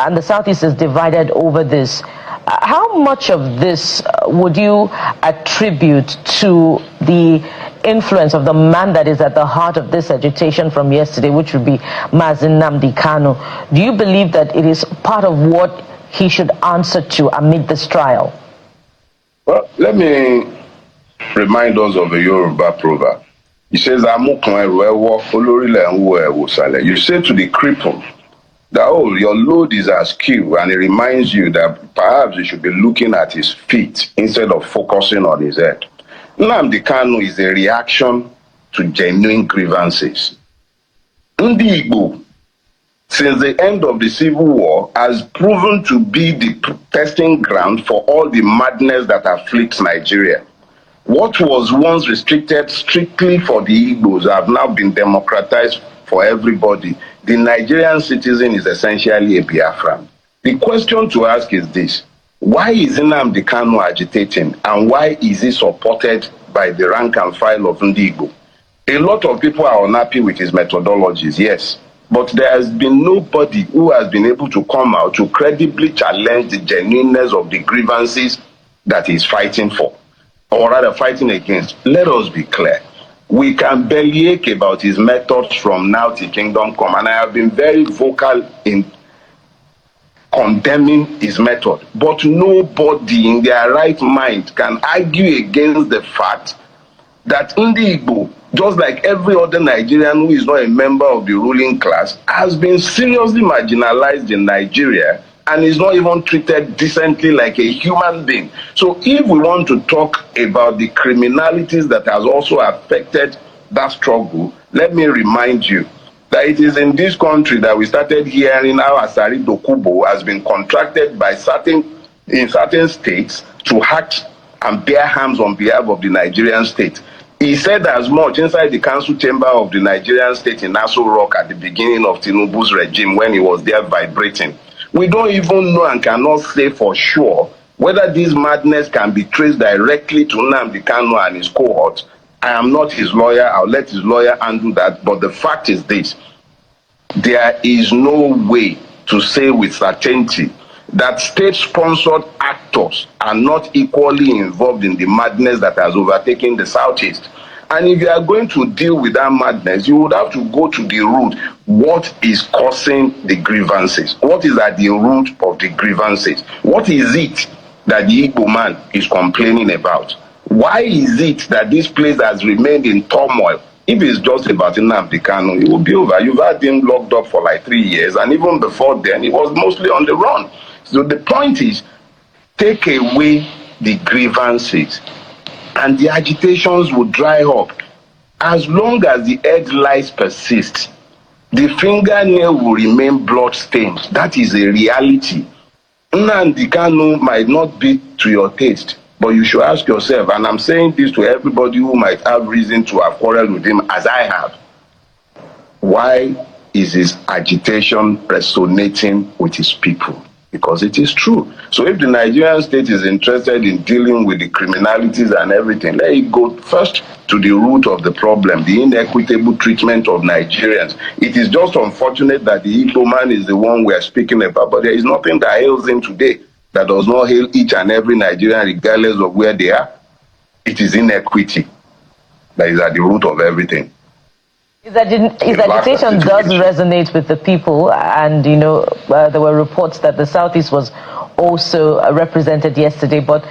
and the southeast is divided over this. How much of this would you attribute to the influence of the man that is at the heart of this agitation from yesterday, which would be Mazi Nnamdi Kanu? Do you believe that it is part of what he should answer to amid this trial? Well, let me remind us of a Yoruba proverb. He says, you say to the cripple that, oh, your load is askew, and it reminds you that perhaps you should be looking at his feet instead of focusing on his head. Nnamdi Kanu is a reaction to genuine grievances. Ndị Igbo, since the end of the Civil War, has proven to be the testing ground for all the madness that afflicts Nigeria. What was once restricted strictly for the Igbos have now been democratized for everybody. The Nigerian citizen is essentially a Biafran. The question to ask is this: why is Nnamdi Kanu agitating, and why is he supported by the rank and file of Ndị Igbo? A lot of people are unhappy with his methodologies, yes, but there has been nobody who has been able to come out to credibly challenge the genuineness of the grievances that he's fighting for, or rather fighting against. Let us be clear. We can bellyache about his methods from now till kingdom come, and I have been very vocal in condemning his method. But nobody in their right mind can argue against the fact that Ndị Igbo, just like every other Nigerian who is not a member of the ruling class, has been seriously marginalized in Nigeria and is not even treated decently like a human being. So if we want to talk about the criminalities that has also affected that struggle, let me remind you that it is in this country that we started hearing how Asari Dokubo has been contracted by in certain states to act and bear arms on behalf of the Nigerian state. He said as much inside the council chamber of the Nigerian state in Aso Rock at the beginning of Tinubu's regime when he was there vibrating. We don't even know and cannot say for sure whether this madness can be traced directly to Nnamdi Kanu and his cohorts. I am not his lawyer. I'll let his lawyer undo that. But the fact is this: there is no way to say with certainty that state-sponsored actors are not equally involved in the madness that has overtaken the Southeast. And if you are going to deal with that madness, you would have to go to the root. What is causing the grievances? What is at the root of the grievances? What is it that the Igbo man is complaining about? Why is it that this place has remained in turmoil? If it's just about Nnamdi Kanu, it will be over. You've had him locked up for like 3 years, and even before then, he was mostly on the run. So the point is, take away the grievances, and the agitations will dry up. As long as the head lice persist, the fingernail will remain blood-stained. That is a reality. Nnamdi Kanu might not be to your taste, but you should ask yourself, and I'm saying this to everybody who might have reason to have quarreled with him, as I have, why is his agitation resonating with his people? Because it is true. So if the Nigerian state is interested in dealing with the criminalities and everything, let it go first to the root of the problem, the inequitable treatment of Nigerians. It is just unfortunate that the Igbo man is the one we are speaking about, but there is nothing that ails him today that does not hail each and every Nigerian regardless of where they are. It is inequity. that is at the root of everything. His agitation does resonate with the people, and there were reports that the Southeast was also represented yesterday, but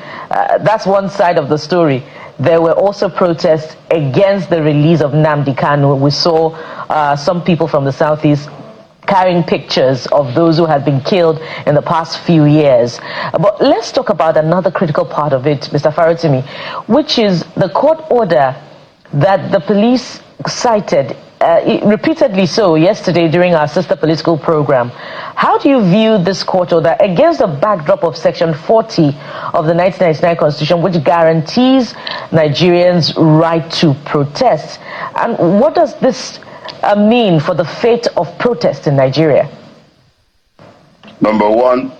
that's one side of the story. There were also protests against the release of Nnamdi Kanu. We saw some people from the Southeast carrying pictures of those who had been killed in the past few years. But let's talk about another critical part of it, Mr. Farotimi, which is the court order that the police cited repeatedly so yesterday during our sister political program. How do you view this court order against the backdrop of Section 40 of the 1999 Constitution, which guarantees Nigerians' right to protest? And what does this mean for the fate of protest in Nigeria? Number one,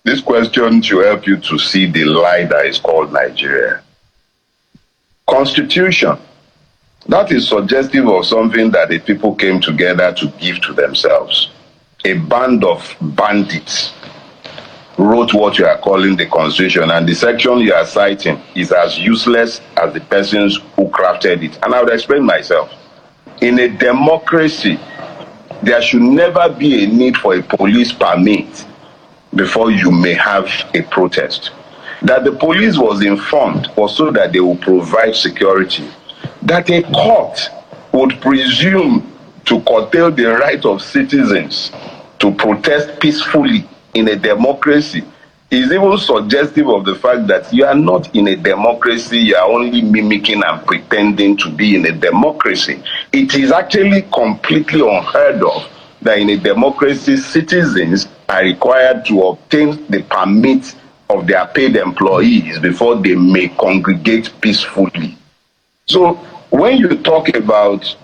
this question should help you to see the lie that is called Nigeria. Constitution. That is suggestive of something that the people came together to give to themselves. A band of bandits wrote what you are calling the Constitution, and the section you are citing is as useless as the persons who crafted it. And I would explain myself. In a democracy, there should never be a need for a police permit before you may have a protest. That the police was informed was so that they will provide security. That a court would presume to curtail the right of citizens to protest peacefully in a democracy is even suggestive of the fact that you are not in a democracy, you are only mimicking and pretending to be in a democracy. It is actually completely unheard of that in a democracy, citizens are required to obtain the permit of their paid employees before they may congregate peacefully. So when you talk about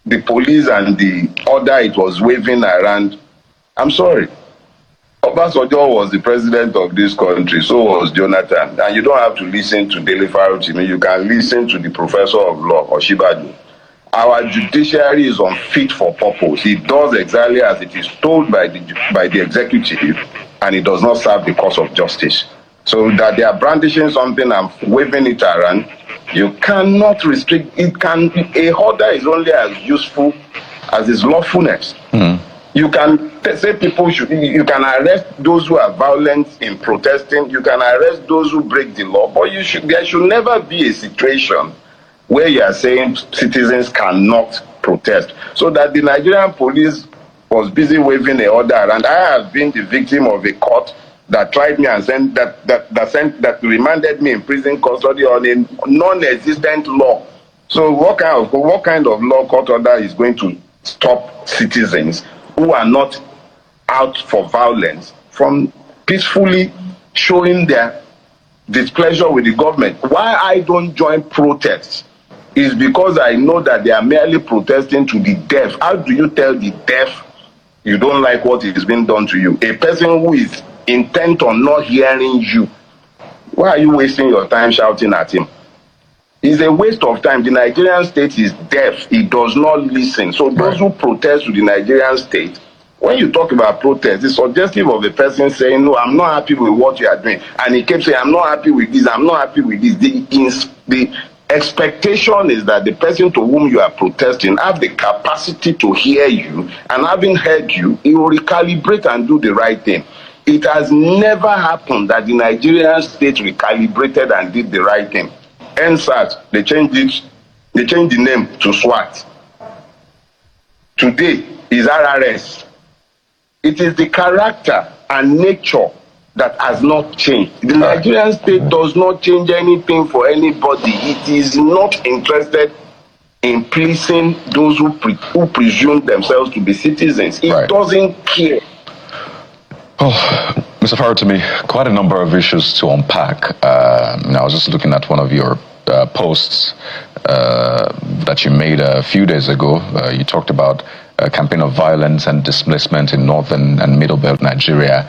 the police and the order it was waving around, I'm sorry. Obasanjo was the president of this country, so was Jonathan. And you don't have to listen to Dele Farotimi, you can listen to the professor of law, Oshibadu. Our judiciary is unfit for purpose. It does exactly as it is told by the executive, and it does not serve the cause of justice. So that they are brandishing something and waving it around, you cannot restrict it. A order is only as useful as its lawfulness. You can say you can arrest those who are violent in protesting, you can arrest those who break the law, but there should never be a situation where you are saying citizens cannot protest. So that the Nigerian police was busy waving an order around. I have been the victim of a court that tried me and that remanded me in prison custody on a non-existent law. So what kind of law court order is going to stop citizens who are not out for violence from peacefully showing their displeasure with the government? Why I don't join protests is because I know that they are merely protesting to the deaf. How do you tell the deaf you don't like what is being done to you? A person who is intent on not hearing you, why are you wasting your time shouting at him? It's a waste of time. The Nigerian state is deaf. It does not listen. So those who protest to the Nigerian state, when you talk about protest, it's suggestive of a person saying, no, I'm not happy with what you are doing. And he keeps saying, I'm not happy with this, I'm not happy with this. The expectation is that the person to whom you are protesting have the capacity to hear you, and having heard you, he will recalibrate and do the right thing. It has never happened that the Nigerian state recalibrated and did the right thing. NSAT, they changed the name to SWAT. Today is RRS. It is the character and nature that has not changed. The Nigerian state does not change anything for anybody. It is not interested in pleasing those who presume themselves to be citizens. It doesn't care. Oh, Mr. Farotimi, quite a number of issues to unpack. I was just looking at one of your posts that you made a few days ago. You talked about a campaign of violence and displacement in northern and middle belt Nigeria,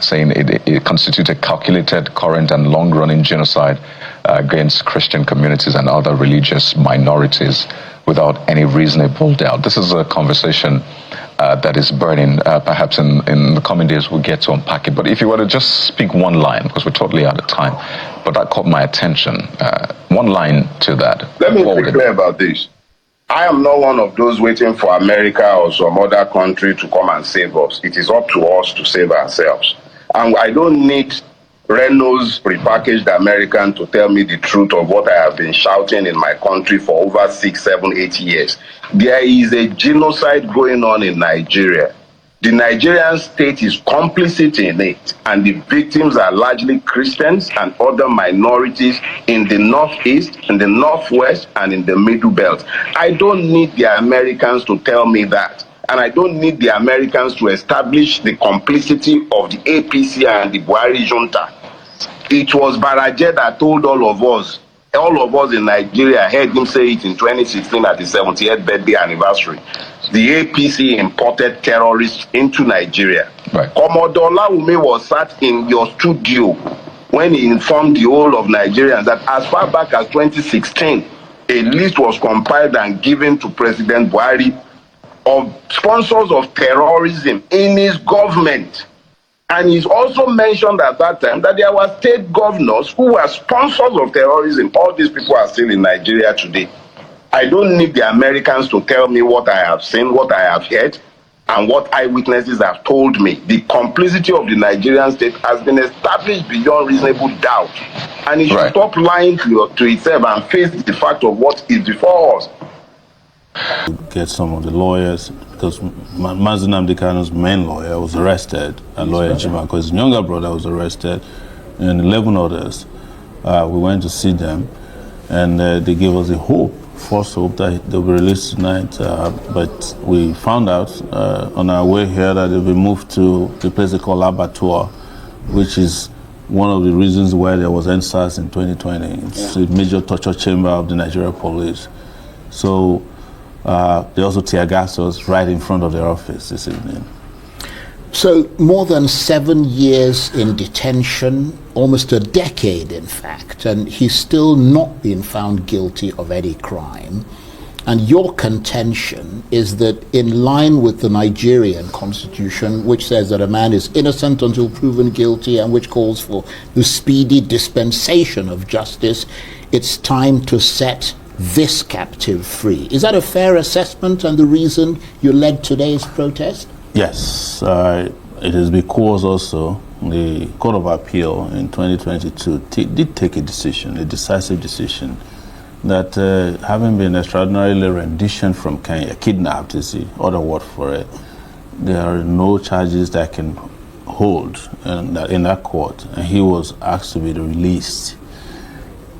saying it constitutes a calculated, current and long-running genocide against Christian communities and other religious minorities without any reasonable doubt. This is a conversation that is burning. Perhaps in the coming days we'll get to unpack it. But if you were to just speak one line, because we're totally out of time, but that caught my attention. One one line to that. Let me be clear about this. I am not one of those waiting for America or some other country to come and save us. It is up to us to save ourselves. And I don't need Renault's repackaged American to tell me the truth of what I have been shouting in my country for over 6, 7, 8 years. There is a genocide going on in Nigeria. The Nigerian state is complicit in it, and the victims are largely Christians and other minorities in the northeast, in the northwest, and in the middle belt. I don't need the Americans to tell me that. And I don't need the Americans to establish the complicity of the APC and the Buhari junta. It was Baraje that told all of us in Nigeria, heard him say it in 2016 at the 78th birthday anniversary. The APC imported terrorists into Nigeria. Right. Commodore Lawume was sat in your studio when he informed the whole of Nigerians that as far back as 2016, a list was compiled and given to President Buhari of sponsors of terrorism in his government. And he's also mentioned at that time that there were state governors who were sponsors of terrorism. All these people are still in Nigeria today. I don't need the Americans to tell me what I have seen, what I have heard, and what eyewitnesses have told me. The complicity of the Nigerian state has been established beyond reasonable doubt. And it should stop lying to itself and face the fact of what is before us. Get some of the lawyers, because Mazi Nnamdi Kanu's main lawyer was arrested, and lawyer Jima, because his younger brother was arrested, and 11 others. We went to see them, and they gave us a hope, false hope that they'll be released tonight, but we found out on our way here that they'll be moved to the place they call Abattoir, which is one of the reasons why there was NSAS in 2020. It's a major torture chamber of the Nigeria police. So they also tear gas us right in front of their office this evening. So more than 7 years in detention, almost a decade in fact, and he's still not been found guilty of any crime. And your contention is that in line with the Nigerian constitution, which says that a man is innocent until proven guilty and which calls for the speedy dispensation of justice, it's time to set this captive free. Is that a fair assessment and the reason you led today's protest? Yes, it is because also the Court of Appeal in 2022 did take a decision, a decisive decision, that having been extraordinarily renditioned from Kenya, kidnapped is the other word for it, there are no charges that can hold in that court, and he was asked to be released.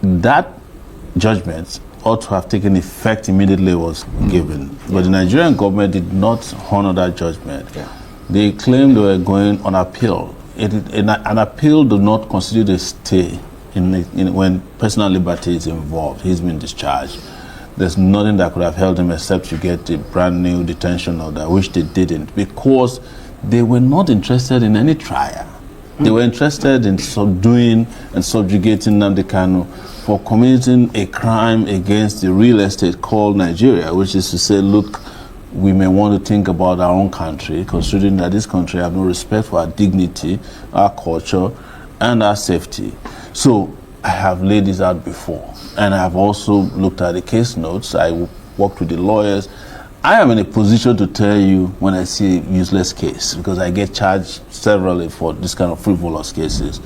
That judgment ought to have taken effect immediately was given. But the Nigerian government did not honor that judgment. They claimed they were going on appeal. An appeal does not constitute a stay when personal liberty is involved. He's been discharged. There's nothing that could have held him except to get a brand new detention order, which they didn't, because they were not interested in any trial. They were interested in subduing and subjugating Nnamdi Kanu for committing a crime against the real estate called Nigeria, which is to say, look, we may want to think about our own country, considering that this country has no respect for our dignity, our culture, and our safety. So I have laid this out before, and I have also looked at the case notes. I worked with the lawyers. I am in a position to tell you when I see a useless case, because I get charged severally for this kind of frivolous cases.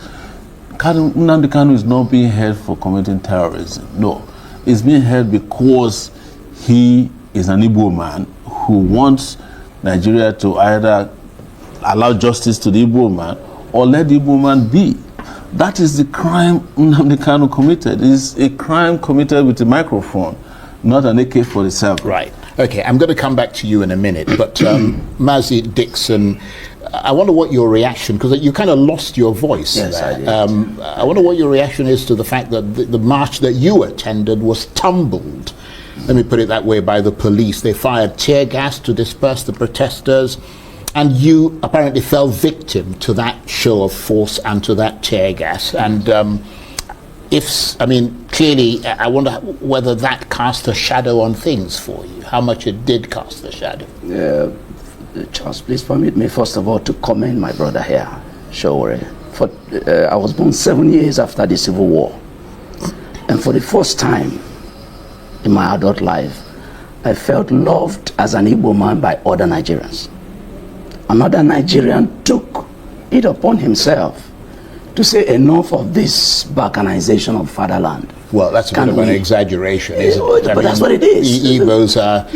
Nnamdi Kanu is not being held for committing terrorism. No, it's being held because he is an Igbo man who wants Nigeria to either allow justice to the Igbo man or let the Igbo man be. That is the crime Nnamdi Kanu committed. It's a crime committed with a microphone, not an AK-47. Right. Okay, I'm going to come back to you in a minute, but Mazi Dixon, I wonder what your reaction, because you kind of lost your voice. Yes, there. I did. I wonder what your reaction is to the fact that the march that you attended was tumbled, let me put it that way, by the police. They fired tear gas to disperse the protesters, and you apparently fell victim to that show of force and to that tear gas. And clearly, I wonder whether that cast a shadow on things for you, how much it did cast a shadow. Charles, please permit me first of all to commend my brother here, Showore. I was born 7 years after the Civil War. And for the first time in my adult life, I felt loved as an Igbo man by other Nigerians. Another Nigerian took it upon himself to say enough of this balkanization of fatherland. Well, that's a bit of an exaggeration, isn't it? But that's what it is. Igbos are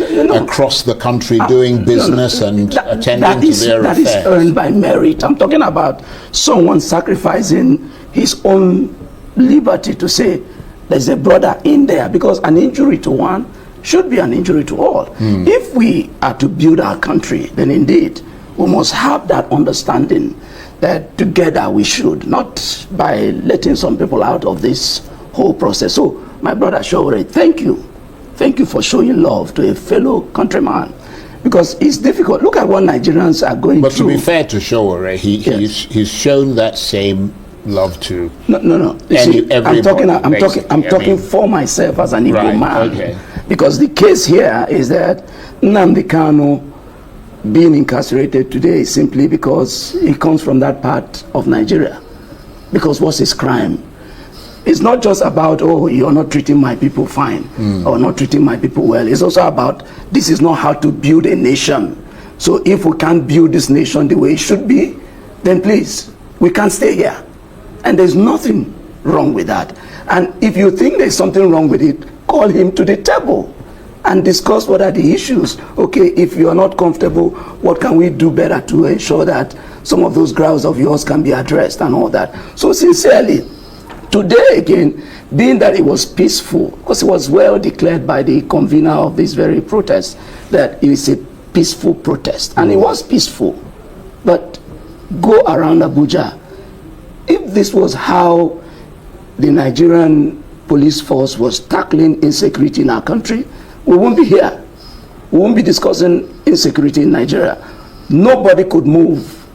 across the country doing business and attending to their affairs. That is earned by merit. I'm talking about someone sacrificing his own liberty to say there's a brother in there, because an injury to one should be an injury to all. If we are to build our country, then indeed we must have that understanding that together we should, not by letting some people out of this whole process. So, my brother Showore, thank you. Thank you for showing love to a fellow countryman, because it's difficult. Look at what Nigerians are going through. But to be fair to Showore, he's shown that same love to No. I'm talking for myself as an Igbo man. Okay. Because the case here is that Nnamdi Kanu being incarcerated today is simply because he comes from that part of Nigeria. Because what's his crime? It's not just about, oh, you're not treating my people fine or not treating my people well. It's also about, this is not how to build a nation. So if we can't build this nation the way it should be, then please, we can't stay here. And there's nothing wrong with that. And if you think there's something wrong with it, call him to the table and discuss what are the issues. Okay, if you are not comfortable, what can we do better to ensure that some of those grounds of yours can be addressed and all that. So sincerely, today again, being that it was peaceful, because it was well declared by the convener of this very protest that it is a peaceful protest, and it was peaceful. But go around Abuja, if this was how the Nigerian police force was tackling insecurity in our country, we won't be here. We won't be discussing insecurity in Nigeria. Nobody could move.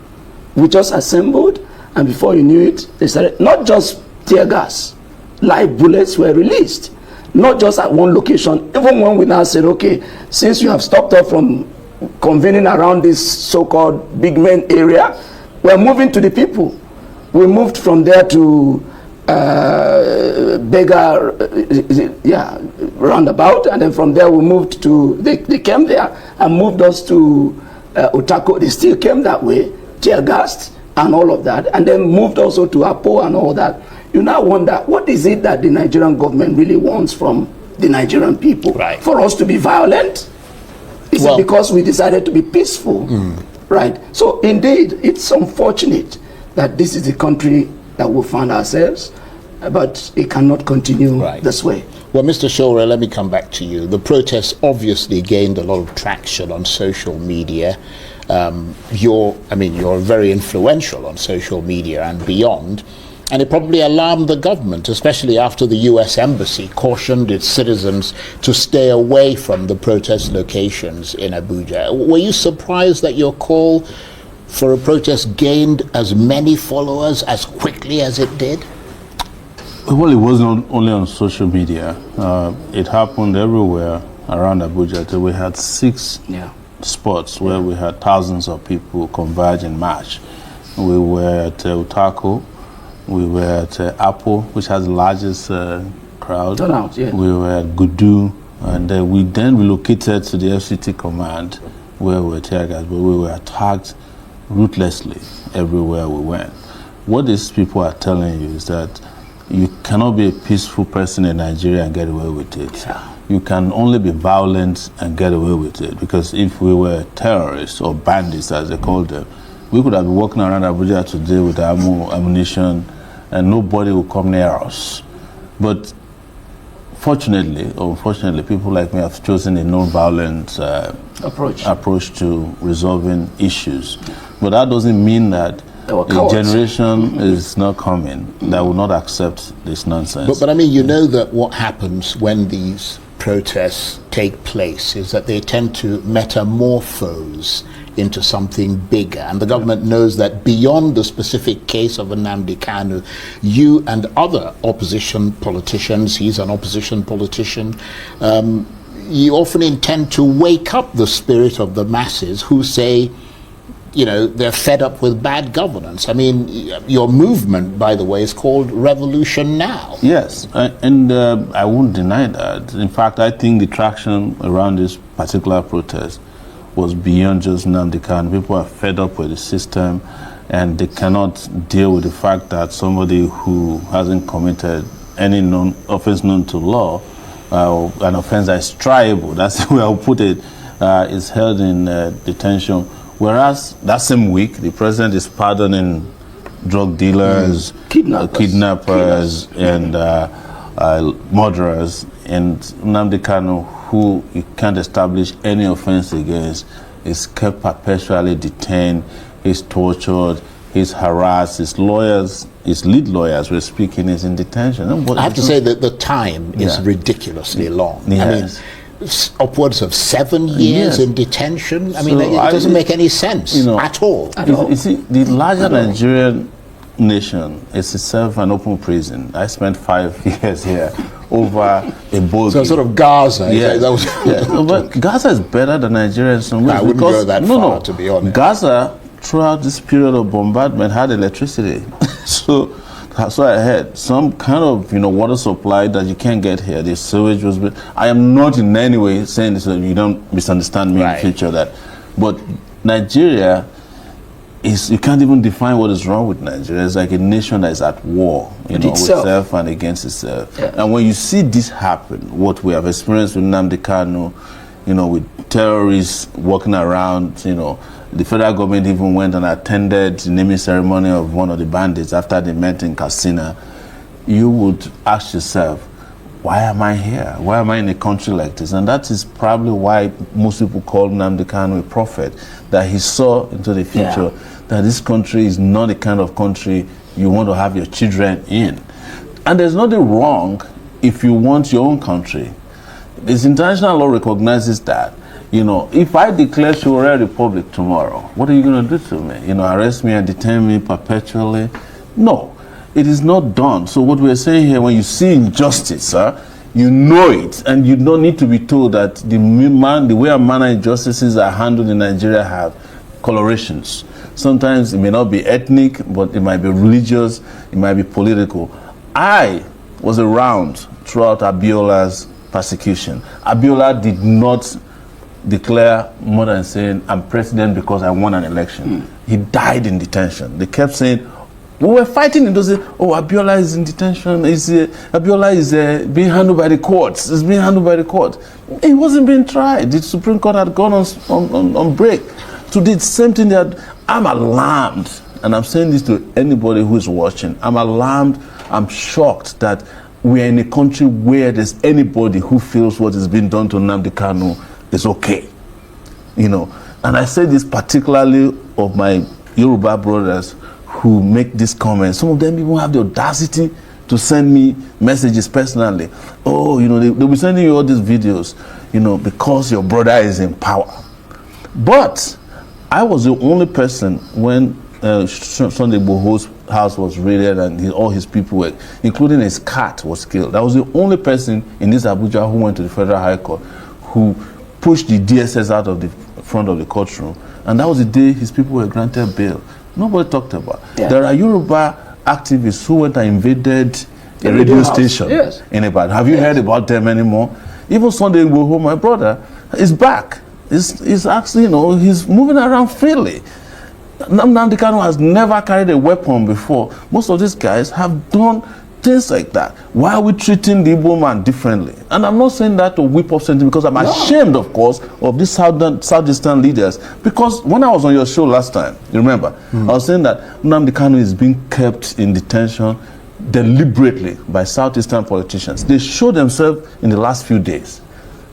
We just assembled, and before you knew it, they started, not just tear gas, live bullets were released. Not just at one location. Even when we now said, okay, since you have stopped us from convening around this so-called big men area, we're moving to the people. We moved from there to Beggar, roundabout, and then from there we moved to, they came there and moved us to Otako. They still came that way, tear gassed and all of that, and then moved also to Apo and all that. You now wonder, what is it that the Nigerian government really wants from the Nigerian people? Right. For us to be violent? Is it because we decided to be peaceful? Right. So indeed, it's unfortunate that this is the country that we found ourselves, but it cannot continue this way. Well, Mr. Showore, let me come back to you. The protests obviously gained a lot of traction on social media. You're very influential on social media and beyond. And it probably alarmed the government, especially after the U.S. Embassy cautioned its citizens to stay away from the protest locations in Abuja. Were you surprised that your call for a protest gained as many followers as quickly as it did? Well, it wasn't only on social media. It happened everywhere around Abuja. We had 6 spots where we had thousands of people converge in march. We were at Utako. We were at Apple, which has the largest crowd. Turnout, yeah. We were at Gudu, and we then relocated to the FCT command where we were tear gas, but we were attacked ruthlessly everywhere we went. What these people are telling you is that you cannot be a peaceful person in Nigeria and get away with it. Yeah. You can only be violent and get away with it, because if we were terrorists or bandits, as they call them, we could have been walking around Abuja today with ammunition and nobody would come near us. But fortunately or unfortunately, people like me have chosen a non-violent approach to resolving issues. But that doesn't mean that a generation is not coming that will not accept this nonsense. But I mean, you know that what happens when these protests take place is that they tend to metamorphose into something bigger, and the government knows that beyond the specific case of Nnamdi Kanu, you and other opposition politicians, he's an opposition politician, you often intend to wake up the spirit of the masses who say they're fed up with bad governance. I mean, your movement, by the way, is called Revolution Now. Yes, and I won't deny that. In fact, I think the traction around this particular protest was beyond just Nnamdi Kanu. People are fed up with the system, and they cannot deal with the fact that somebody who hasn't committed any offense known to law, an offense that is triable, that's the way I'll put it, is held in detention. Whereas that same week, the president is pardoning drug dealers, kidnappers and murderers, and Nnamdi Kanu, who you can't establish any offense against, is kept perpetually detained, he's tortured, he's harassed, his lawyers, his lead lawyers were speaking, is in detention. I have to say that the time is ridiculously long. Yes. I mean, upwards of 7 years in detention. I mean, it doesn't make any sense at all. You see, the larger Nigerian nation is itself an open prison. I spent 5 years here over a boat. So sort of Gaza. Yeah. But Gaza is better than Nigeria in some ways. I wouldn't go that far, to be honest. Gaza, throughout this period of bombardment, had electricity. so I had some kind of water supply that you can't get here. The sewage was built. I am not in any way saying this so you don't misunderstand me in the future. But Nigeria is, you can't even define what is wrong with Nigeria. It's like a nation that is at war, with itself and against itself. Yeah. And when you see this happen, what we have experienced with Nnamdi Kanu, with terrorists walking around, the federal government even went and attended the naming ceremony of one of the bandits after they met in Katsina, you would ask yourself, why am I here? Why am I in a country like this? And that is probably why most people call Nnamdi Kanu a prophet, that he saw into the future that this country is not the kind of country you want to have your children in. And there's nothing wrong if you want your own country. This international law recognizes that. If I declare Shura Republic tomorrow, what are you going to do to me? Arrest me and detain me perpetually? No, it is not done. So what we're saying here, when you see injustice, you know it, and you don't need to be told that the way and manner injustices are handled in Nigeria have colorations. Sometimes it may not be ethnic, but it might be religious, it might be political. I was around throughout Abiola's persecution. Abiola did not declare more than saying, I'm president because I won an election. He died in detention. They kept saying, we were fighting in those days, Abiola is in detention, Abiola is being handled by the courts, it's being handled by the court. He wasn't being tried. The Supreme Court had gone on break. So the same thing that I'm alarmed, and I'm saying this to anybody who is watching, I'm alarmed, I'm shocked that we are in a country where there's anybody who feels what is being done to Nnamdi Kanu is okay. And I say this particularly of my Yoruba brothers who make these comments. Some of them even have the audacity to send me messages personally. They'll be sending you all these videos, because your brother is in power. But I was the only person when Sunday Igboho's house was raided and all his people were, including his cat, was killed. I was the only person in this Abuja who went to the Federal High Court who pushed the DSS out of the front of the courtroom. And that was the day his people were granted bail. Nobody talked about it. Yeah. There are Yoruba activists who went and invaded a radio station in Ibadan. Have you heard about them anymore? Even Sunday Igboho, my brother, is back. He's actually, he's moving around freely. Nnamdi Kanu has never carried a weapon before. Most of these guys have done things like that. Why are we treating the Igbo man differently? And I'm not saying that to whip up something, because I'm ashamed, of course, of these Southeastern leaders. Because when I was on your show last time, you remember, I was saying that Nnamdi Kanu is being kept in detention deliberately by Southeastern politicians. They showed themselves in the last few days.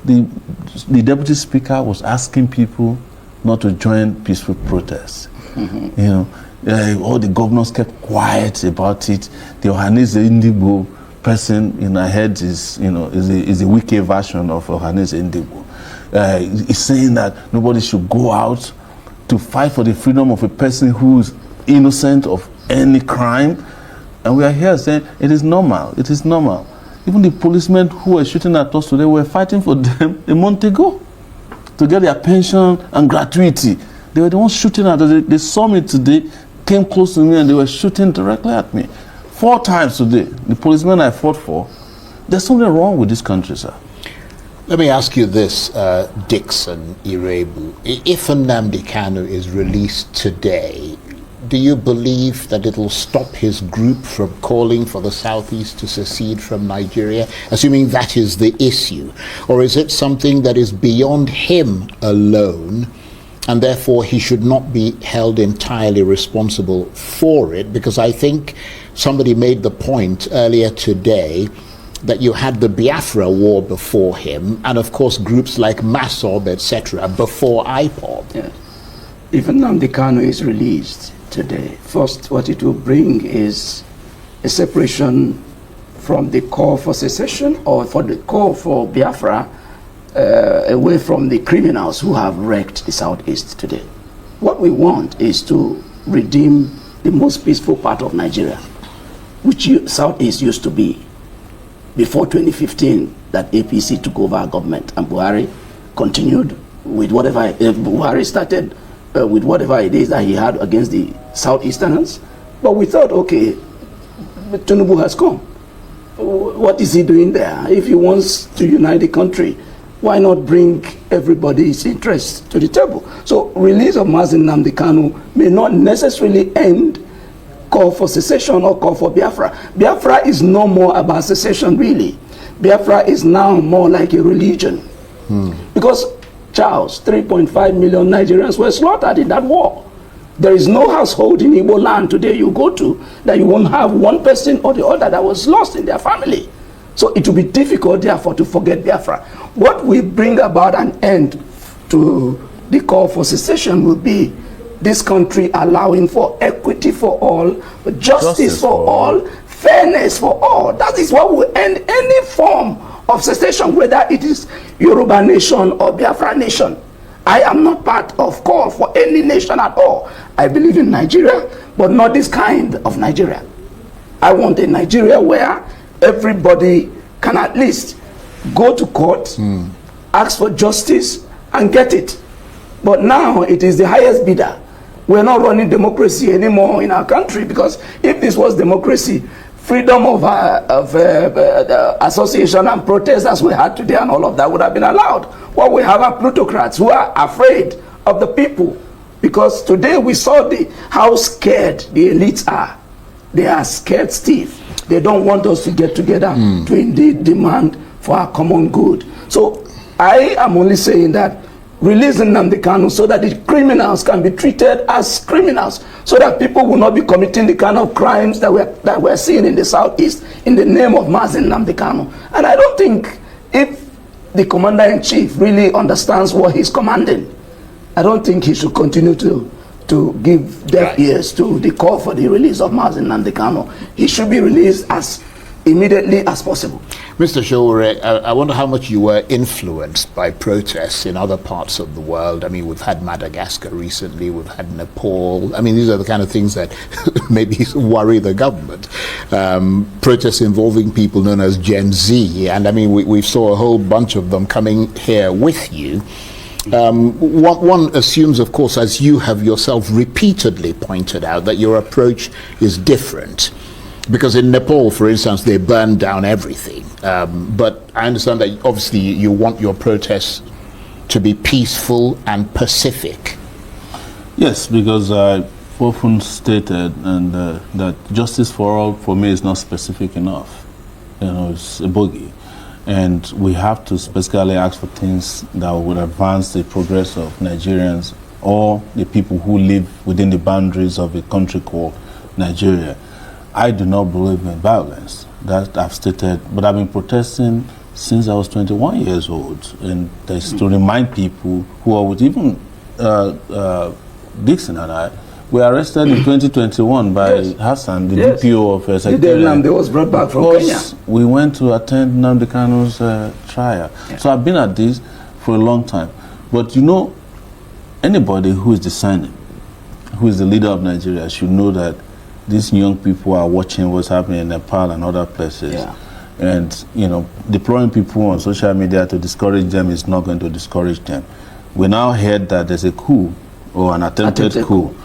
The deputy speaker was asking people not to join peaceful protests. All the governors kept quiet about it. The Ohaneze Ndigbo person, I heard is a wicked version of Ohaneze Ndigbo. He's saying that nobody should go out to fight for the freedom of a person who's innocent of any crime. And we are here saying it is normal. It is normal. Even the policemen who were shooting at us today were fighting for them a month ago to get their pension and gratuity. They were the ones shooting at us. They saw me today, came close to me, and they were shooting directly at me. 4 times today. The policemen I fought for. There's something wrong with this country, sir. Let me ask you this, Dixon Irebu. If Nnamdi Kanu is released today, do you believe that it will stop his group from calling for the Southeast to secede from Nigeria, assuming that is the issue? Or is it something that is beyond him alone, and therefore he should not be held entirely responsible for it? Because I think somebody made the point earlier today that you had the Biafra war before him, and of course groups like MASOB, etc., before IPOB. Yeah. If Nnamdi Kanu is released today, first what it will bring is a separation from the call for secession, or for the call for Biafra, away from the criminals who have wrecked the Southeast today. What we want is to redeem the most peaceful part of Nigeria, which Southeast used to be before 2015, that APC took over our government, and Buhari continued with whatever Buhari started with whatever it is that he had against the Southeasterners. But we thought, okay, Tinubu has come. What is he doing there? If he wants to unite the country, why not bring everybody's interests to the table? So release of Mazi Nnamdi Kanu may not necessarily end call for secession or call for Biafra. Biafra is no more about secession, really. Biafra is now more like a religion. Because, Charles, 3.5 million Nigerians were slaughtered in that war. There is no household in Igbo land today you go to that you won't have one person or the other that was lost in their family. So it will be difficult, therefore, to forget Biafra. What will bring about an end to the call for secession will be this country allowing for equity for all, justice for all, fairness for all. That is what will end any form of secession, whether it is Yoruba nation or Biafra nation. I am not part of call for any nation at all. I believe in Nigeria, but not this kind of Nigeria. I want a Nigeria where everybody can at least go to court, ask for justice, and get it. But now it is the highest bidder. We're not running democracy anymore in our country, because if this was democracy, freedom of association and protest as we had today and all of that would have been allowed. What we have are plutocrats who are afraid of the people, because today we saw how scared the elites are. They are scared stiff. They don't want us to get together to indeed demand for our common good. So I am only saying that releasing Nnamdi Kanu so that the criminals can be treated as criminals, so that people will not be committing the kind of crimes that we're seeing in the Southeast in the name of Mazi Nnamdi Kanu. And I don't think, if the commander-in-chief really understands what he's commanding, I don't think he should continue to give deaf ears to the call for the release of Mazi Nnamdi Kanu. He should be released as immediately as possible. Mr. Showore, I wonder how much you were influenced by protests in other parts of the world. I mean, we've had Madagascar recently, we've had Nepal. I mean, these are the kind of things that maybe worry the government. Protests involving people known as Gen Z, and I mean, we saw a whole bunch of them coming here with you. One assumes, of course, as you have yourself repeatedly pointed out, that your approach is different. Because in Nepal, for instance, they burned down everything. But I understand that obviously you want your protests to be peaceful and pacific. Yes, because I often stated that justice for all, for me, is not specific enough. You know, it's a bogey. And we have to specifically ask for things that would advance the progress of Nigerians or the people who live within the boundaries of a country called Nigeria. I do not believe in violence. That I've stated, but I've been protesting since I was 21 years old. And that's to remind people who are with even Dixon and I, we were arrested in 2021 by Hassan, the DPO of Secretariat. Nnamdi was brought back from Kenya. We went to attend Nnamdi Kanu's trial. Yeah. So I've been at this for a long time. But you know, anybody who is discerning, who is the leader of Nigeria, should know that these young people are watching what's happening in Nepal and other places. Yeah. And, you know, deploying people on social media to discourage them is not going to discourage them. We now heard that there's a coup or an attempted coup.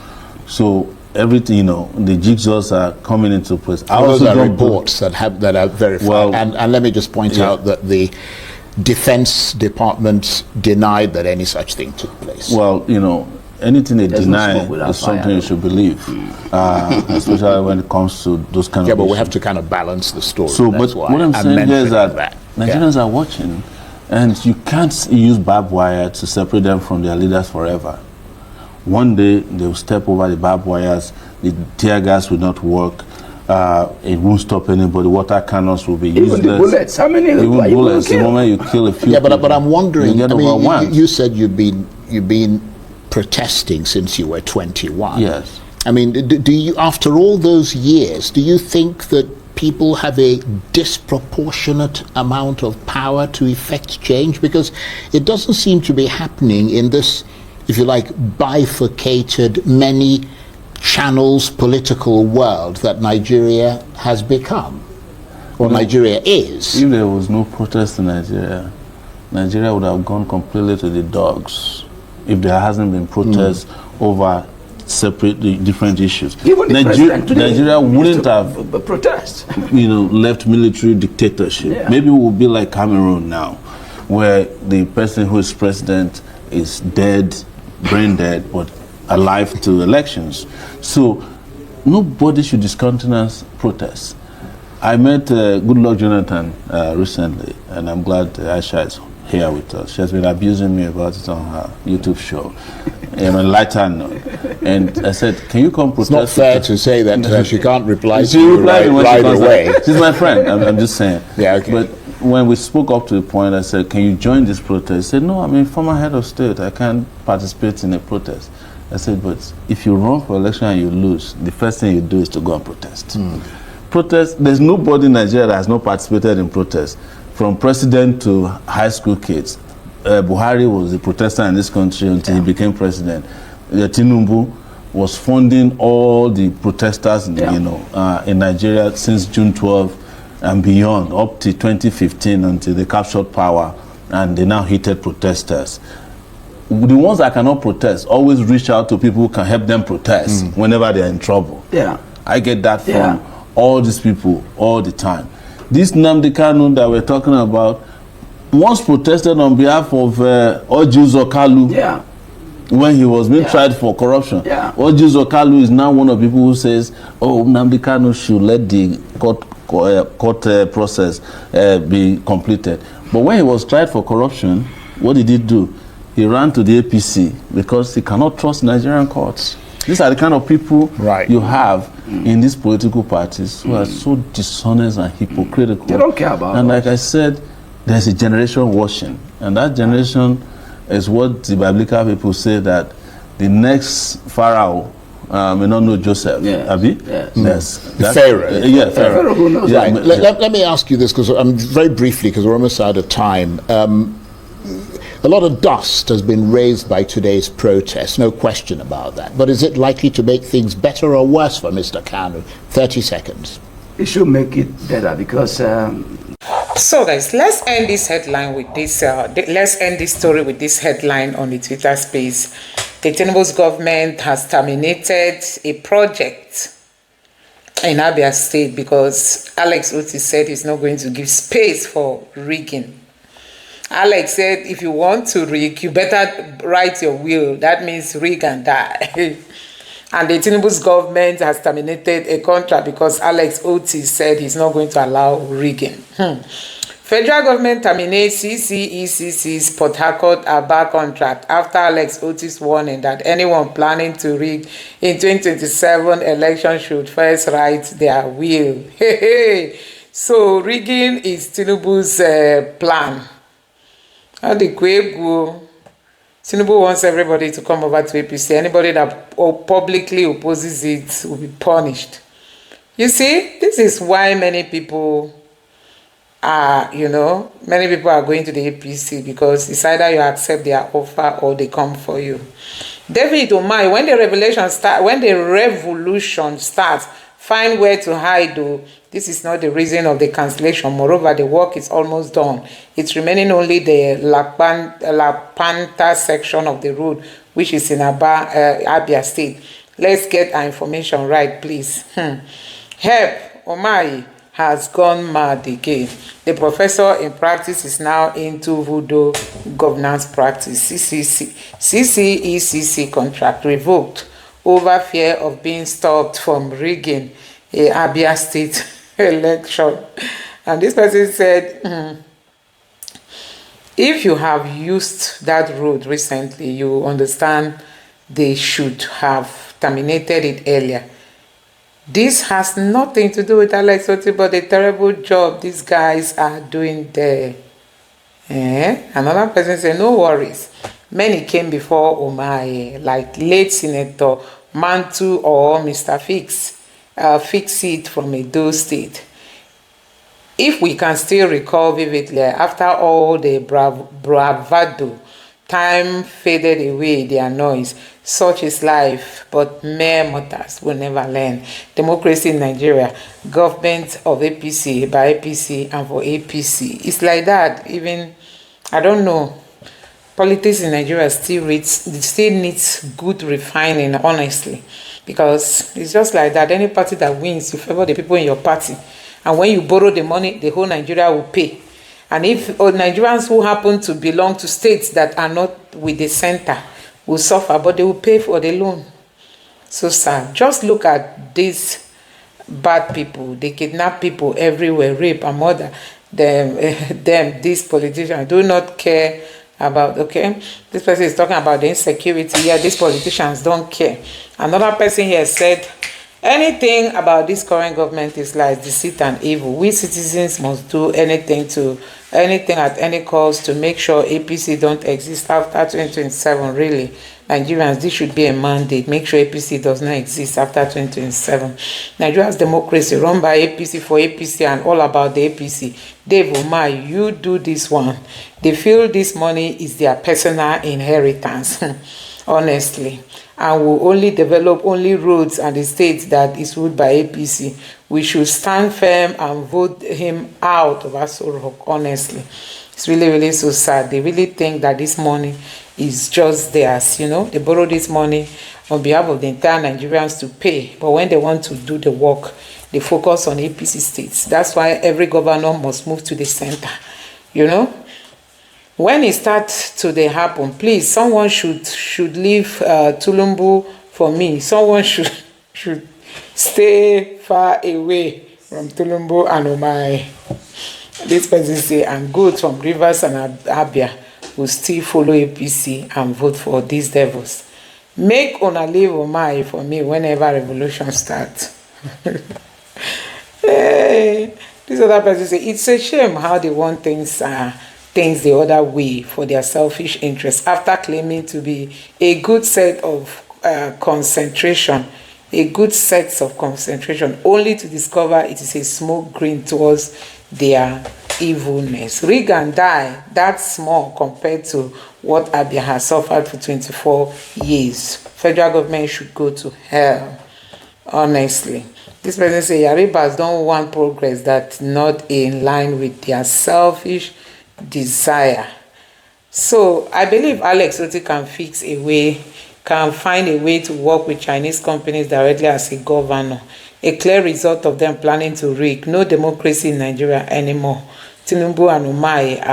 So everything, the jigsaws are coming into place. Those are reports that are verified. Well, and let me just point out that the Defense Department denied that any such thing took place. Well, anything they deny is something you should believe, especially when it comes to those kind of but issues. we have to kind of balance the story. So, but what I'm saying here is that Nigerians are watching, and you can't use barbed wire to separate them from their leaders forever. One day, they will step over the barbed wires, the tear gas will not work, it won't stop anybody, water cannons will be useless. Even the bullets, how many even bullets, the moment you kill a few people, but I'm wondering, you said you've been protesting since you were 21. Yes. I mean, do you, after all those years, do you think that people have a disproportionate amount of power to effect change? Because it doesn't seem to be happening in this, if you like, bifurcated, many channels political world that Nigeria has become, or Nigeria is. If there was no protest in Nigeria, Nigeria would have gone completely to the dogs. If there hasn't been protests over separate different issues, even the president today Nigeria wouldn't have protest. Left military dictatorship. Yeah. Maybe we'll be like Cameroon now, where the person who is president is dead, brain dead, but alive to elections. So nobody should discountenance protests. I met Goodluck Jonathan recently, and I'm glad Aisha is here with us. She has been abusing me about it on her YouTube show. On a lighter note. And I said, can you come protest? It's not fair to say that she can't reply she to you replied right away. She's my friend, I'm just saying. Yeah, okay. But when we spoke up to the point, I said, can you join this protest? She said, no, I'm a former head of state. I can't participate in a protest. I said, but if you run for election and you lose, the first thing you do is to go and protest. Protest, there's nobody in Nigeria that has not participated in protests, from president to high school kids. Buhari was a protester in this country until he became president. Tinubu was funding all the protesters in Nigeria since June 12 and beyond, up to 2015 until they captured power and they now hated protesters. The ones that cannot protest always reach out to people who can help them protest whenever they're in trouble. Yeah. I get that from all these people all the time. This Nnamdi Kanu that we're talking about once protested on behalf of Orji Zokalu when he was being tried for corruption. Orji Zokalu is now one of the people who says, Nnamdi Kanu should let the court process be completed. But when he was tried for corruption, what did he do? He ran to the APC because he cannot trust Nigerian courts. These are the kind of people you have in these political parties who are so dishonest and hypocritical. They don't care about And like I said, there's a generation watching. And that generation is what the biblical people say that the next Pharaoh may not know Joseph. Abi? Yes. The Pharaoh. Pharaoh. Who knows? Right. Let me ask you this, because very briefly, because we're almost out of time. A lot of dust has been raised by today's protest, no question about that. But is it likely to make things better or worse for Mr. Kanu? 30 seconds. It should make it better because... So guys, let's end this headline with this, let's end this story with this headline on the Twitter space. The Tinubu's government has terminated a project in Abia State because Alex Oti said he's not going to give space for rigging. Alex said, if you want to rig, you better write your will. That means rig and die. And the Tinubu's government has terminated a contract because Alex Oti said he's not going to allow rigging. Federal government terminates CCECC's Port Harcourt Aba contract after Alex Oti's warning that anyone planning to rig in 2027 election should first write their will. So rigging is Tinubu's plan. Tinubu wants everybody to come over to APC. Anybody that publicly opposes it will be punished. You see, this is why many people are, many people are going to the APC, because it's either you accept their offer or they come for you. David Umahi, when the revolution starts, find where to hide though. This is not the reason of the cancellation. Moreover, the work is almost done. It's remaining only the La Panta section of the road which is in Abia State. Let's get our information right, please. Help, Omai has gone mad again. The professor in practice is now into voodoo governance practice. CCECC contract revoked over fear of being stopped from rigging a Abia State election. And this person said, if you have used that road recently, you understand they should have terminated it earlier. This has nothing to do with Alex Oti, but the terrible job these guys are doing there. Another person said, no worries. Many came before Umahi, like late Senator Mantu or Mr. Fix It from Edo State. If we can still recall vividly, after all the bravado, time faded away their noise. Such is life, but mere mortals will never learn. Democracy in Nigeria, government of APC, by APC, and for APC. It's like that. Even, I don't know, politics in Nigeria still needs good refining, honestly. Because it's just like that. Any party that wins, you favor the people in your party. And when you borrow the money, the whole Nigeria will pay. And if Nigerians who happen to belong to states that are not with the center will suffer, but they will pay for the loan. So sad. Just look at these bad people. They kidnap people everywhere, rape and murder. These politicians do not care about, okay? This person is talking about the insecurity. Yeah, these politicians don't care. Another person here said, anything about this current government is lies, deceit, and evil. We citizens must do anything at any cost to make sure APC don't exist after 2027. Really, Nigerians, this should be a mandate. Make sure APC does not exist after 2027. Nigeria's democracy run by APC for APC and all about the APC. Dave Umar, you do this one. They feel this money is their personal inheritance. Honestly, and will only develop roads and the states that is ruled by APC. We should stand firm and vote him out of Aso Rock, honestly. It's really, really so sad. They really think that this money is just theirs, you know. They borrow this money on behalf of the entire Nigerians to pay, but when they want to do the work, they focus on APC states. That's why every governor must move to the center, you know. When it starts to happen, please, someone should leave Tulumbu for me. Someone should stay far away from Tulumbu and Omai. This person say, and goods from Rivers and Abia will still follow APC and vote for these devils. Make una leave Omai for me whenever revolution starts. Hey, this other person say, it's a shame how they want things the other way for their selfish interests after claiming to be a good set of concentration, only to discover it is a smoke green towards their evilness. Rig and die, that's small compared to what Abia has suffered for 24 years. Federal government should go to hell, honestly. This person say Yaribas don't want progress that's not in line with their selfish desire. So I believe Alex Oti can find a way to work with Chinese companies directly as a governor. A clear result of them planning to rig. No democracy in Nigeria anymore. Tinubu and Umai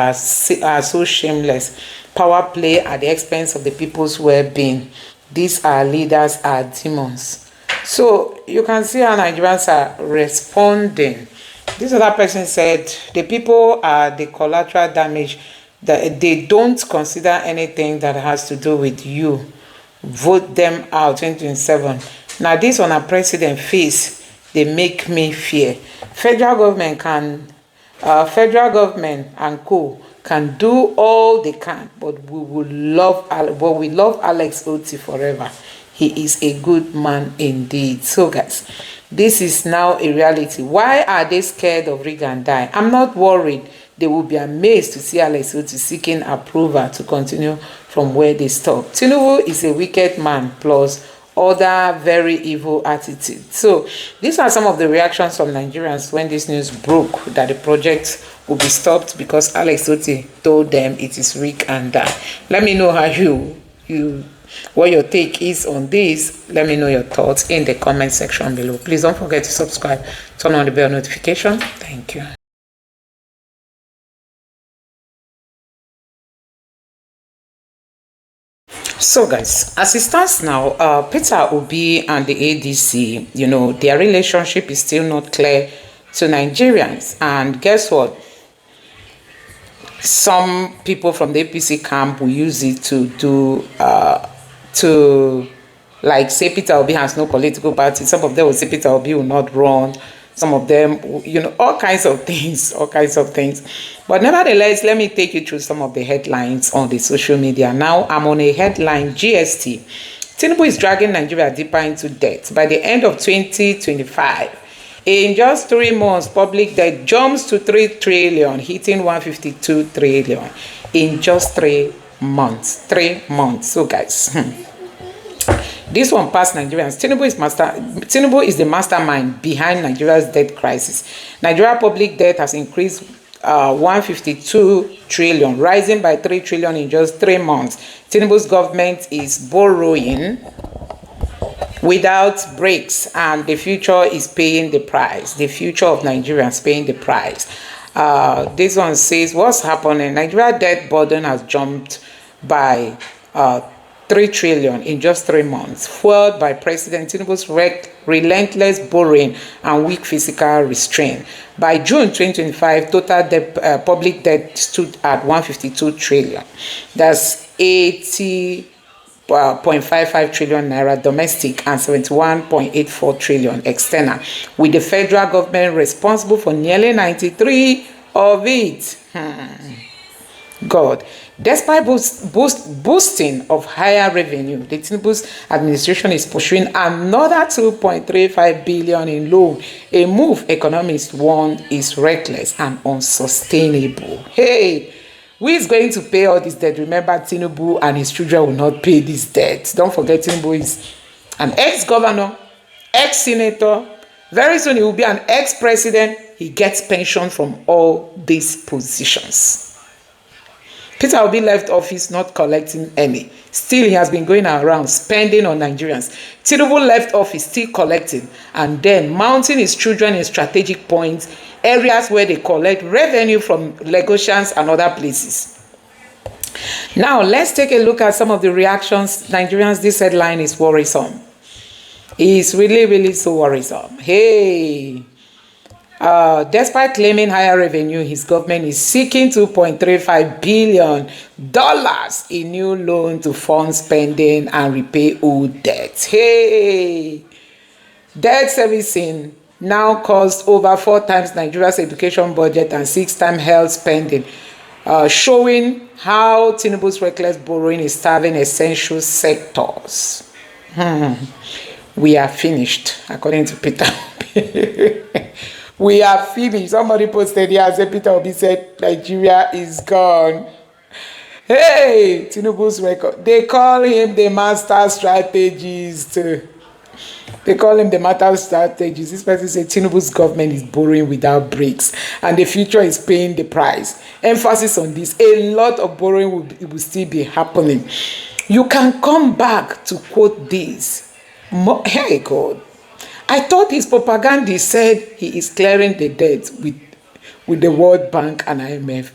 are so shameless. Power play at the expense of the people's well-being. These are leaders, are demons. So you can see how Nigerians are responding. This other person said the people are the collateral damage, that they don't consider anything that has to do with you. Vote them out 2027. Now this on a president face, they make me fear. Federal government and co can do all they can, but we love Alex Oti forever. He is a good man indeed. So guys, this is now a reality. Why are they scared of rig and die? I'm not worried. They will be amazed to see Alex Oti seeking approval to continue from where they stopped. Tinubu is a wicked man plus other very evil attitudes. So these are some of the reactions from Nigerians when this news broke that the project will be stopped because Alex Oti told them it is rig and die. Let me know how you what your take is on this. Let me know your thoughts in the comment section below. Please don't forget to subscribe, turn on the bell notification. Thank you. So guys, as it stands now, Peter Obi and the ADC, you know, their relationship is still not clear to Nigerians. And guess what? Some people from the APC camp will use it to do, like say Peter Obi has no political party. Some of them will say Peter Obi will not run. Some of them, you know, all kinds of things. But nevertheless, let me take you through some of the headlines on the social media. Now, I'm on a headline, GST. Tinubu is dragging Nigeria deeper into debt. By the end of 2025, in just 3 months, public debt jumps to 3 trillion, hitting 152 trillion in just 3 months. 3 months. So, guys, this one past Nigerians. Tinubu is the mastermind behind Nigeria's debt crisis. Nigeria public debt has increased 152 trillion, rising by 3 trillion in just 3 months. Tinubu's government is borrowing without breaks, and the future is paying the price. The future of Nigerians paying the price. This one says, what's happening? Nigeria debt burden has jumped by 3 trillion in just 3 months, fueled by President Tinubu's relentless borrowing and weak fiscal restraint. By June 2025, total debt, public debt stood at 152 trillion. That's 80.55 trillion naira domestic and 71.84 trillion external, with the federal government responsible for nearly 93 of it. God. Despite boosting of higher revenue, the Tinubu's administration is pursuing another 2.35 billion in loan, a move economists warn is reckless and unsustainable. Hey, who is going to pay all this debt? Remember, Tinubu and his children will not pay this debt. Don't forget, Tinubu is an ex-governor, ex-senator. Very soon he will be an ex-president. He gets pension from all these positions. Peter Obi left office not collecting any. Still, he has been going around spending on Nigerians. Tinubu left office still collecting, and then mounting his children in strategic points, areas where they collect revenue from Lagosians and other places. Now, let's take a look at some of the reactions. Nigerians, this headline is worrisome. It's really, really so worrisome. Hey. Despite claiming higher revenue, his government is seeking $2.35 billion in new loan to fund spending and repay old debts. Hey! Debt servicing now costs over 4 times Nigeria's education budget and 6 times health spending, showing how Tinubu's reckless borrowing is starving essential sectors. We are finished, according to Peter. We are finished. Somebody posted here, said Peter Obi said Nigeria is gone. Hey, Tinubu's record. They call him the master strategist. They call him the master strategist. This person said Tinubu's government is borrowing without breaks, and the future is paying the price. Emphasis on this. A lot of borrowing will still be happening. You can come back to quote this. Hey, God. I thought his propaganda said he is clearing the debt with the World Bank and IMF.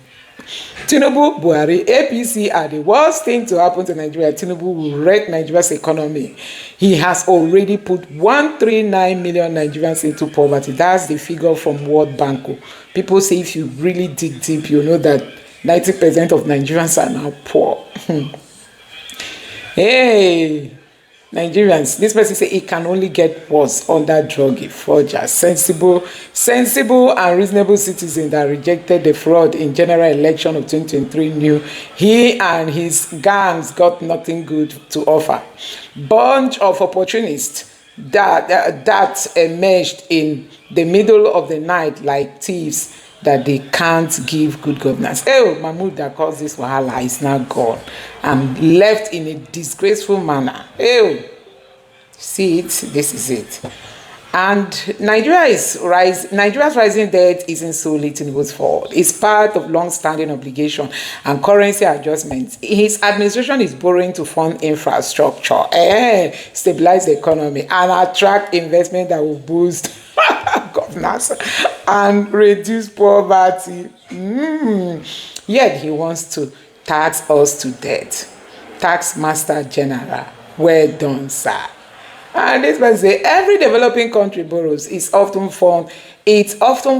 Tinubu, Buhari, APC are the worst thing to happen to Nigeria. Tinubu will wreck Nigeria's economy. He has already put 139 million Nigerians into poverty. That's the figure from World Bank. People say if you really dig deep, you know that 90% of Nigerians are now poor. Hey! Nigerians, this person say it can only get worse under drug forgers. Sensible and reasonable citizens that rejected the fraud in general election of 2023 knew he and his gangs got nothing good to offer. Bunch of opportunists that emerged in the middle of the night like thieves that they can't give good governance. Oh, Mahmoud that caused this wahala is now gone and left in a disgraceful manner. Oh, see it, this is it. And Nigeria's rising debt isn't solely Tinubu's fault. It's part of long-standing obligation and currency adjustments. His administration is borrowing to fund infrastructure, stabilize the economy, and attract investment that will boost governance and reduce poverty. Yet he wants to tax us to death. Tax Master General, well done, sir. And this person say every developing country borrows. It often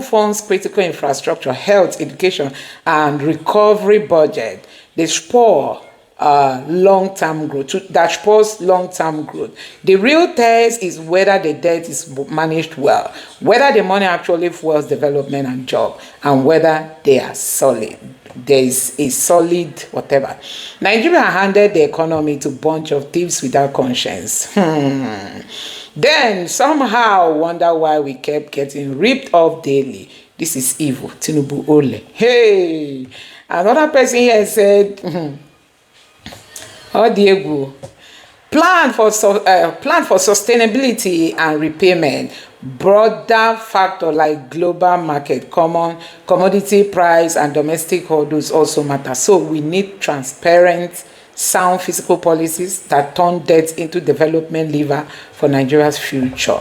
funds critical infrastructure, health, education, and recovery budget. They spur long-term growth. That spurs long-term growth. The real test is whether the debt is managed well, whether the money actually fuels development and job, and whether they are solid. There is a solid whatever. Nigeria handed the economy to a bunch of thieves without conscience. Then somehow wonder why we kept getting ripped off daily. This is evil. Tinubu Ole. Hey, another person here said, oh Diego, plan for sustainability and repayment. Broader factor like global market, common commodity price, and domestic hurdles also matter. So we need transparent, sound fiscal policies that turn debt into development lever for Nigeria's future.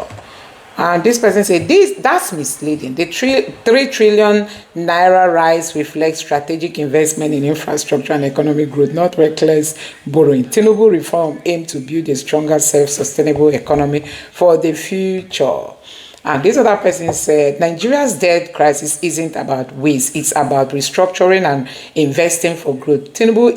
And this person said, that's misleading. The 3 trillion naira rise reflects strategic investment in infrastructure and economic growth, not reckless borrowing. Tinubu reform aimed to build a stronger, self-sustainable economy for the future. And this other person said, Nigeria's debt crisis isn't about waste, it's about restructuring and investing for growth. Tinubu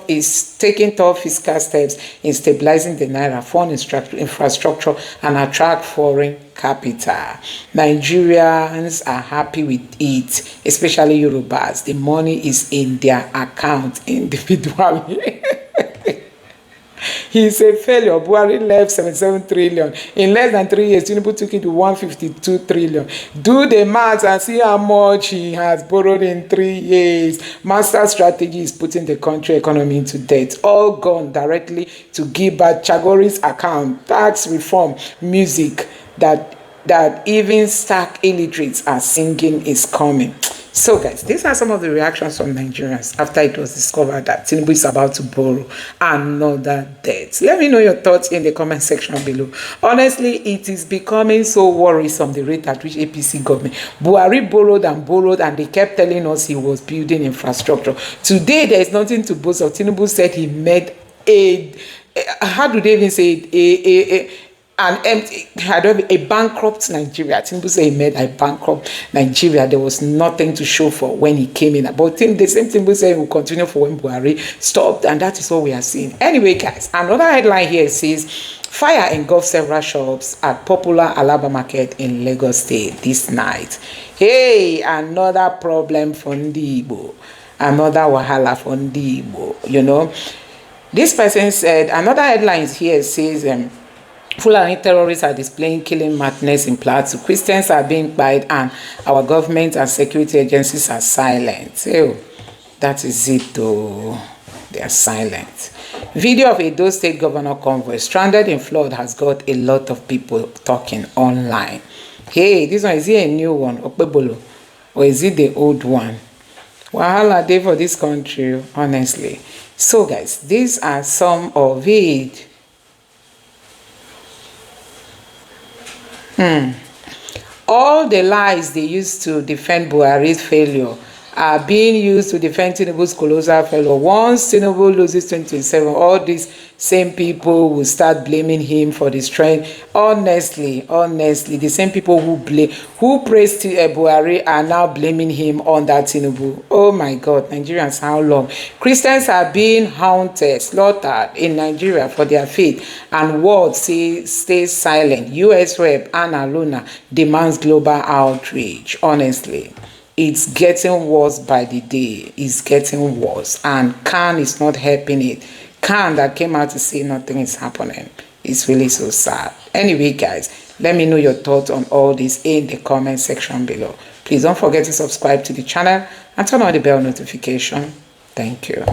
is taking tough fiscal steps in stabilizing the naira, fund infrastructure, and attract foreign capital. Nigerians are happy with it, especially Yorubas. The money is in their account individually. He said failure. Buhari left 77 trillion. In less than 3 years, Tinubu took it to 152 trillion. Do the maths and see how much he has borrowed in 3 years. Master strategy is putting the country economy into debt. All gone directly to Gilbert Chagori's account. Tax reform, music that even stark illiterates are singing is coming. So guys, these are some of the reactions from Nigerians after it was discovered that Tinubu is about to borrow another debt. Let me know your thoughts in the comment section below. Honestly, it is becoming so worrisome, the rate at which APC government. Buhari borrowed and they kept telling us he was building infrastructure. Today, there is nothing to boast of. Tinubu said he made how do they even say it? A bankrupt Nigeria. Tinubu said he made a bankrupt Nigeria. There was nothing to show for when he came in. But the same Tinubu said he will continue for when Buhari stopped, and that is what we are seeing. Anyway, guys, another headline here says fire engulfed several shops at popular Alaba market in Lagos State this night. Hey, another problem for Igbo, another wahala for Igbo. You know, this person said another headline here says. Fulani terrorists are displaying killing madness in Plateau. Christians are being buried and our government and security agencies are silent. Oh, that is it though. They are silent. Video of Edo State Governor convoy stranded in flood has got a lot of people talking online. Hey, this one, is it a new one, Okpebolo? Or is it the old one? Wahala day for this country, honestly. So guys, these are some of it. All the lies they used to defend Buhari's failure are being used to defend Tinubu's colossal failure. Once Tinubu loses 2027, all these same people will start blaming him for the strength. Honestly, the same people who praised Buhari are now blaming him on that Tinubu. Oh my God, Nigerians, how long? Christians are being haunted, slaughtered in Nigeria for their faith, and world stays silent. US Rep Anna Luna demands global outreach. Honestly, it's getting worse by the day. It's getting worse, and Khan is not helping it. Khan that came out to say nothing is happening. It's really so sad. Anyway, guys, let me know your thoughts on all this in the comment section below. Please don't forget to subscribe to the channel and turn on the bell notification. Thank you.